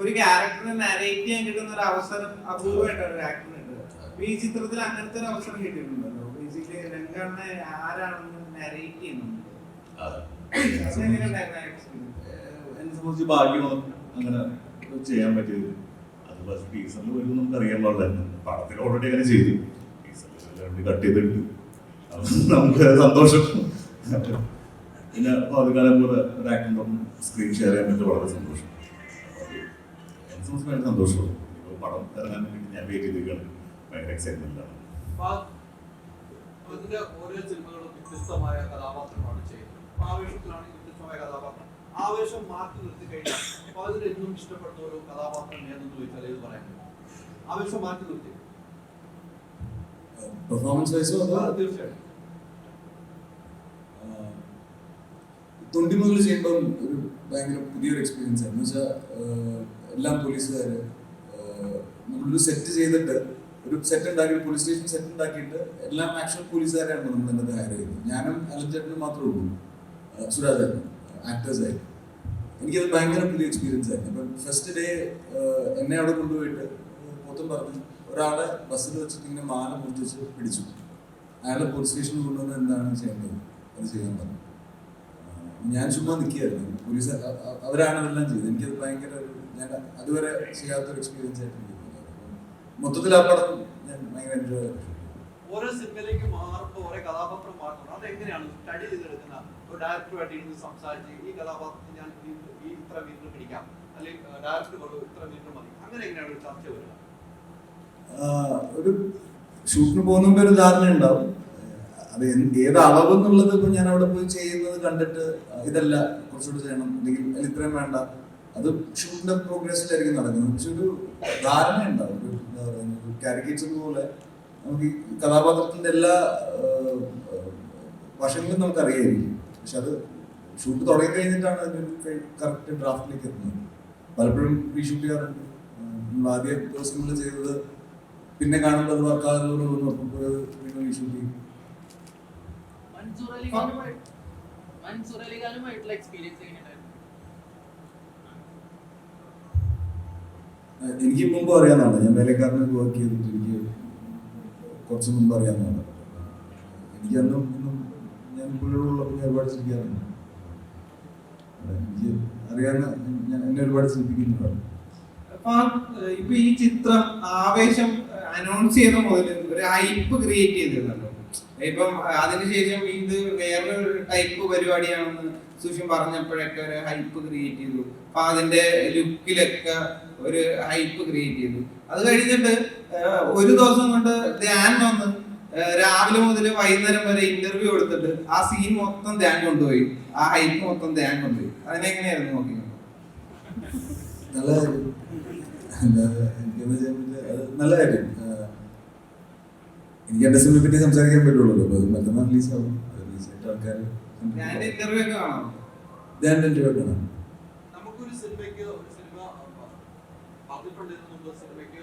ഒരു ക്യാരക്ടറിനെ നരേറ്റ് ചെയ്യാൻ കിട്ടുന്ന ഒരു അവസരം അപൂർവമായിട്ടാണ് ഒരു ആക്ടറിന് കിട്ടുന്നത്. ഈ ചിത്രത്തിൽ അങ്ങനത്തെ ഒരു അവസരം കിട്ടിയിട്ടുണ്ടല്ലോ. ബേസിക്കലി രംഗണ്ണെ ആരാണെന്ന് നരേറ്റ് ചെയ്യുന്നുണ്ട്. എന്നെ സംബന്ധിച്ച് ഭാഗ്യമാണ് അങ്ങനെ ചെയ്യാൻ പറ്റിയത്. അത് ടീച്ചറിൽ വരും നമുക്ക് അറിയാൻ പാടില്ലായിരുന്നു. പടത്തിൽ ഓൾറെഡി അങ്ങനെ ചെയ്തു, ടീച്ചറിൽ കട്ട് ചെയ്തിട്ട് നമുക്ക് സന്തോഷം. പിന്നെ പാതുകാലം പോലെ ഒരു ആക്ടറിനൊപ്പം സ്ക്രീൻ ഷെയർ ചെയ്യാൻ പറ്റി വളരെ സന്തോഷം. എന്നെ സംബന്ധിച്ച് ഭയങ്കര സന്തോഷമാണ്. ഇപ്പോൾ പടം ഇറങ്ങാൻ വേണ്ടി ഞാൻ വെയിറ്റ് ചെയ്തിരിക്കുകയാണ്. ഭയങ്കര എക്സൈറ്റ്മെന്റാണ്. ഓരോ സിനിമകളും വ്യത്യസ്തമായ കഥാപാത്രമാണ് ചെയ്യുന്നത്. ആവേശത്തിലാണ് വ്യത്യസ്തമായ കഥാപാത്രം. ആവേശം മാറ്റി നിർത്തി കഴിഞ്ഞാൽ അതിലെന്നും ഇഷ്ടപ്പെടുന്ന ഒരു കഥാപാത്രം ഏതെന്ന് ചോദിച്ചാൽ ഏത് പറയാൻ പറ്റും? ആവേശം മാറ്റി നിർത്തി പെർഫോമൻസ് വൈസോ? തീർച്ചയായും തൊണ്ടി മുതൽ ചെയ്യുമ്പം ഒരു ഭയങ്കര പുതിയൊരു എക്സ്പീരിയൻസ് ആയിരുന്നു. എന്ന് വെച്ചാൽ എല്ലാം പോലീസുകാർ നമ്മളൊരു സെറ്റ് ചെയ്തിട്ട് ഒരു സെറ്റ് ഉണ്ടാക്കി, പോലീസ് സ്റ്റേഷൻ സെറ്റ് ഉണ്ടാക്കിയിട്ട് എല്ലാം ആക്ച്വൽ പോലീസുകാരാണ് നമ്മൾ അതിനകത്ത് ഹയർ ചെയ്തത്. ഞാനും അലൻ ചേട്ടനും മാത്രമേ ഉള്ളൂ, സുരാജേട്ടൻ ആക്ടേഴ്സായി. എനിക്കത് ഭയങ്കര പുതിയ എക്സ്പീരിയൻസ് ആയിരുന്നു. അപ്പം ഫസ്റ്റ് ഡേ എന്നെ അവിടെ കൊണ്ടുപോയിട്ട് മൊത്തം പറഞ്ഞു ഒരാളെ ബസ്സിൽ വെച്ചിട്ട് ഇങ്ങനെ മാല മുറിച്ച് പിടിച്ചു. അയാളെ പോലീസ് സ്റ്റേഷനിൽ കൊണ്ടുവന്ന് എന്താണ് ചെയ്യേണ്ടത് അത് ചെയ്യാൻ പറഞ്ഞു. ഞാൻ ചുമ്മാ നിൽക്കുകയായിരുന്നു, പോലീസ് അവരാണ് അതെല്ലാം ചെയ്തത്. എനിക്കത് ഭയങ്കര ഒരു ഞാൻ അതുവരെ ചെയ്യാത്തൊരു എക്സ്പീരിയൻസ് ആയിട്ട് എനിക്ക് തോന്നിയത്. മൊത്തത്തിൽ ആ പടം ഞാൻ ഭയങ്കര എൻജോയ് ചെയ്തു. ഓരോ സിനിമയിലേക്ക് മാറുമ്പോൾ ഓരോ കഥാപാത്രം മാറുന്നത് അതെങ്ങനെയാണ് സ്റ്റഡി ചെയ്തെടുക്കുന്ന ഒരു ഡയറക്ടറുമായിട്ട് ഇരുന്ന് സംസാരിച്ച് ഈ കഥാപാത്രത്തിന് ഞാൻ ഈ ഇത്ര മീറ്റർ പിടിക്കാം, അല്ലെങ്കിൽ ഡയറക്ടർ പറയും ഇത്ര മീറ്റർ മതി, അങ്ങനെ എങ്ങനെയാണ് ഒരു ചർച്ച വരിക? ഒരു ഷൂട്ടിന് പോകുന്നതിൻ്റെ ഒരു ധാരണ ഉണ്ടാവും. അത് ഏത് അളവ് എന്നുള്ളത് ഇപ്പം ഞാൻ അവിടെ പോയി ചെയ്യുന്നത് കണ്ടിട്ട് ഇതല്ല കുറച്ചുകൂടി ചെയ്യണം, അല്ലെങ്കിൽ ഇത്രയും വേണ്ട, അത് ഷൂട്ടിന്റെ പ്രോഗ്രസ്സിലായിരിക്കും നടക്കുന്നത്. പക്ഷെ ഒരു ധാരണ ഉണ്ടാവും. ഒരു എന്താ പറയുന്നത്, ഒരു കാരിക്കേച്ചർ പോലെ നമുക്ക് ഈ കഥാപാത്രത്തിന്റെ എല്ലാ വശങ്ങളും നമുക്ക് അറിയായിരിക്കും. പക്ഷെ അത് ഷൂട്ട് തുടങ്ങി കഴിഞ്ഞിട്ടാണ് അതിൻ്റെ കറക്റ്റ് ഡ്രാഫ്റ്റിലേക്ക് എത്തുന്നത്. പലപ്പോഴും റീഷൂട്ട് ചെയ്യാറുണ്ട്. ആദ്യ ദിവസങ്ങളിൽ ചെയ്തത് പിന്നെ കാണുമ്പോൾ അത് വർക്കാകുന്നതോടെ പോയത് വീണ്ടും റീഷൂട്ട് ചെയ്യും. എനിക്ക് മുമ്പ് അറിയാവുന്നതാണ്. ഞാൻ വേലക്കാരനെ വർക്ക് ചെയ്തിട്ട് എനിക്ക് കുറച്ച് മുമ്പ് അറിയാവുന്നതാണ്. എനിക്ക് അന്നും ഇന്നും ഞാൻ പുള്ളിയോടുള്ളപ്പോൾ ഞാൻ ഒരുപാട് ചിരിക്കാറുണ്ട്. എനിക്ക് അറിയാവുന്ന എന്നെ ഒരുപാട് ചിരിപ്പിക്കുന്നുണ്ടാണ്. ഇപ്പൊ ഈ ചിത്രം ആവേശം അനൗൺസ് ചെയ്ത മുതൽ ഒരു ഹൈപ്പ് ക്രിയേറ്റ് ചെയ്തിരുന്നല്ലോ. ഇപ്പം അതിനുശേഷം ഇത് വേറൊരു ടൈപ്പ് പരിപാടിയാണെന്ന് സുഷിൻ പറഞ്ഞപ്പോഴൊക്കെ ഒരു ഹൈപ്പ് ക്രിയേറ്റ് ചെയ്തു. അപ്പൊ അതിന്റെ ലുക്കിലൊക്കെ ഒരു ഹൈപ്പ് ക്രിയേറ്റ് ചെയ്തു. അത് കഴിഞ്ഞിട്ട് ഒരു ദിവസം കൊണ്ട് ധ്യാൻ വന്ന് രാവിലെ മുതൽ വൈകുന്നേരം വരെ ഇന്റർവ്യൂ കൊടുത്തിട്ട് ആ സീൻ മൊത്തം ധ്യാൻ കൊണ്ടുപോയി, ആ ഹൈപ്പ് മൊത്തം ധ്യാൻ കൊണ്ടുപോയി. അതിനെങ്ങനെയായിരുന്നു നോക്കി? നല്ല നല്ല കാര്യം. എനിക്ക് എന്റെ സിനിമയെ പറ്റി സംസാരിക്കാൻ പറ്റുള്ളൂ. അപ്പൊ അത് മറ്റന്നാൾ റിലീസ് ആവും. റിലീസായിട്ട് ആൾക്കാർ ഇന്റർവ്യൂ ഒക്കെ കാണാം. നമുക്കൊരു സിനിമയ്ക്ക് ഒരു സിനിമ പറഞ്ഞിട്ടുണ്ടതിന് മുമ്പ് സിനിമയ്ക്ക്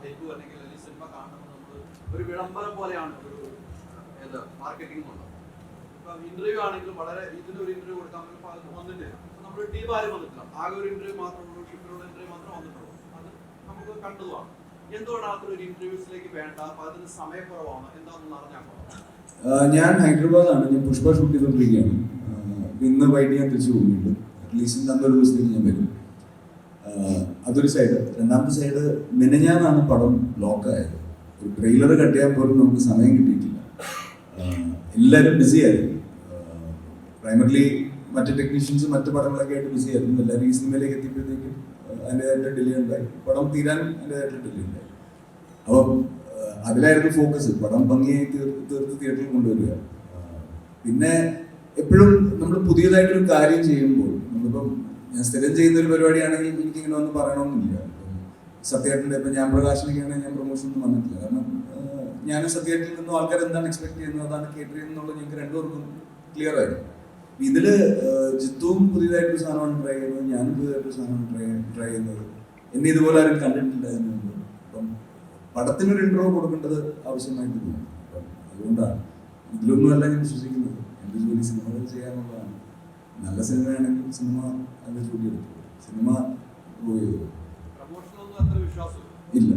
ഹൈപ്പ് അല്ലെങ്കിൽ സിനിമ കാണുന്നത് നമ്മൾ ഒരു വിളംബരം പോലെയാണ് ഒരു മാർക്കറ്റിംഗ് ഉള്ളത്. ഇപ്പം ഇന്റർവ്യൂ ആണെങ്കിലും വളരെ ഇതിനൊരു ഇന്റർവ്യൂ കൊടുക്കാൻ വന്നിട്ടില്ല. നമ്മൾ ടീം ആരും വന്നിട്ടില്ല, ആകെ ഒരു ഇന്റർവ്യൂ മാത്രമുള്ളൂ, ഷിപ്പിലുള്ള ഇന്റർവ്യൂ മാത്രമേ വന്നിട്ടുള്ളൂ. അത് നമുക്ക് കണ്ടതുമാണ്. എന്തുകൊണ്ടാണ് അത്ര ഇന്റർവ്യൂസിലേക്ക് വേണ്ട? അപ്പൊ അതിന് സമയക്കുറവാണ്, എന്താണെന്ന് അറിഞ്ഞാൽ ഞാൻ ഹൈദരാബാദാണ്. ഞാൻ പുഷ്പ ഷൂട്ട് ചെയ്തുകൊണ്ടിരിക്കുകയാണ്. ഇന്ന് വൈകിട്ട് ഞാൻ തിരിച്ചു പോകുന്നുണ്ട്. അറ്റ്ലീസ്റ്റ് അന്നൊരു ദിവസത്തേക്ക് ഞാൻ വരും. അതൊരു സൈഡ്. രണ്ടാമത്തെ സൈഡ്, മിനഞ്ഞാന്നാണ് പടം ലോക്കായത്. ഒരു ട്രെയിലർ കട്ട് ചെയ്യാൻ പോലും നമുക്ക് സമയം കിട്ടിയിട്ടില്ല. എല്ലാവരും ബിസി ആയിരുന്നു. പ്രൈമറിലി മറ്റ് ടെക്നീഷ്യൻസ് മറ്റു പടങ്ങളൊക്കെ ആയിട്ട് ബിസി ആയിരുന്നു. എല്ലാവരും ഈ സിനിമയിലേക്ക് എത്തിയപ്പോഴത്തേക്കും അതിൻ്റെതായിട്ട് ഡിലേ ഉണ്ടായി. പടം തീരാൻ അതിൻ്റെതായിട്ട് ഡിലേ ഉണ്ടായി. അപ്പം അതിലായിരുന്നു ഫോക്കസ്. പടം ഭംഗിയായി തീർത്ത് തിയേറ്ററിൽ കൊണ്ടുവരിക. പിന്നെ എപ്പോഴും നമ്മൾ പുതിയതായിട്ടൊരു കാര്യം ചെയ്യുമ്പോൾ, നമ്മളിപ്പം ഞാൻ സ്ഥിരം ചെയ്യുന്ന ഒരു പരിപാടിയാണെങ്കിൽ എനിക്കിങ്ങനെ ഒന്നും പറയണമെന്നില്ല. സത്യേട്ടൻ്റെ ഇപ്പം ഞാൻ പ്രകാശനൊക്കെയാണെങ്കിൽ ഞാൻ പ്രൊമോഷനൊന്നും വന്നിട്ടില്ല. കാരണം ഞാനും സത്യേട്ടിൽ നിന്നും ആൾക്കാർ എന്താണ് എക്സ്പെക്ട് ചെയ്യുന്നത്, അതാണ് കേട്ടർ ചെയ്യുന്നത് ഞങ്ങൾക്ക് രണ്ടുപേർക്കും ക്ലിയർ ആയിരുന്നു. ഇതില് ജിത്തുവും പുതിയതായിട്ടൊരു സാധനമാണ് ട്രൈ ചെയ്യുന്നത്, ഞാനും പുതിയതായിട്ടൊരു സാധനമാണ് ട്രൈ ചെയ്യുന്നത്. എന്നെ ഇതുപോലെ ആരും കണ്ടിട്ടില്ല അതിന് മുമ്പ്. അപ്പം പടത്തിനൊരു ഇൻട്രോ കൊടുക്കേണ്ടത് ആവശ്യമായിട്ട് തോന്നി. അപ്പം അതുകൊണ്ടാണ് ഇതിലൊന്നുമല്ല ഞാൻ വിശ്വസിക്കുന്നത്. എൻ്റെ ജോലി സിനിമകൾ ചെയ്യാനുള്ളതാണ്. നല്ല സിനിമയാണെങ്കിൽ സിനിമ അതിൻ്റെ ജോലി എടുത്തു, സിനിമ പോയി ഇല്ല.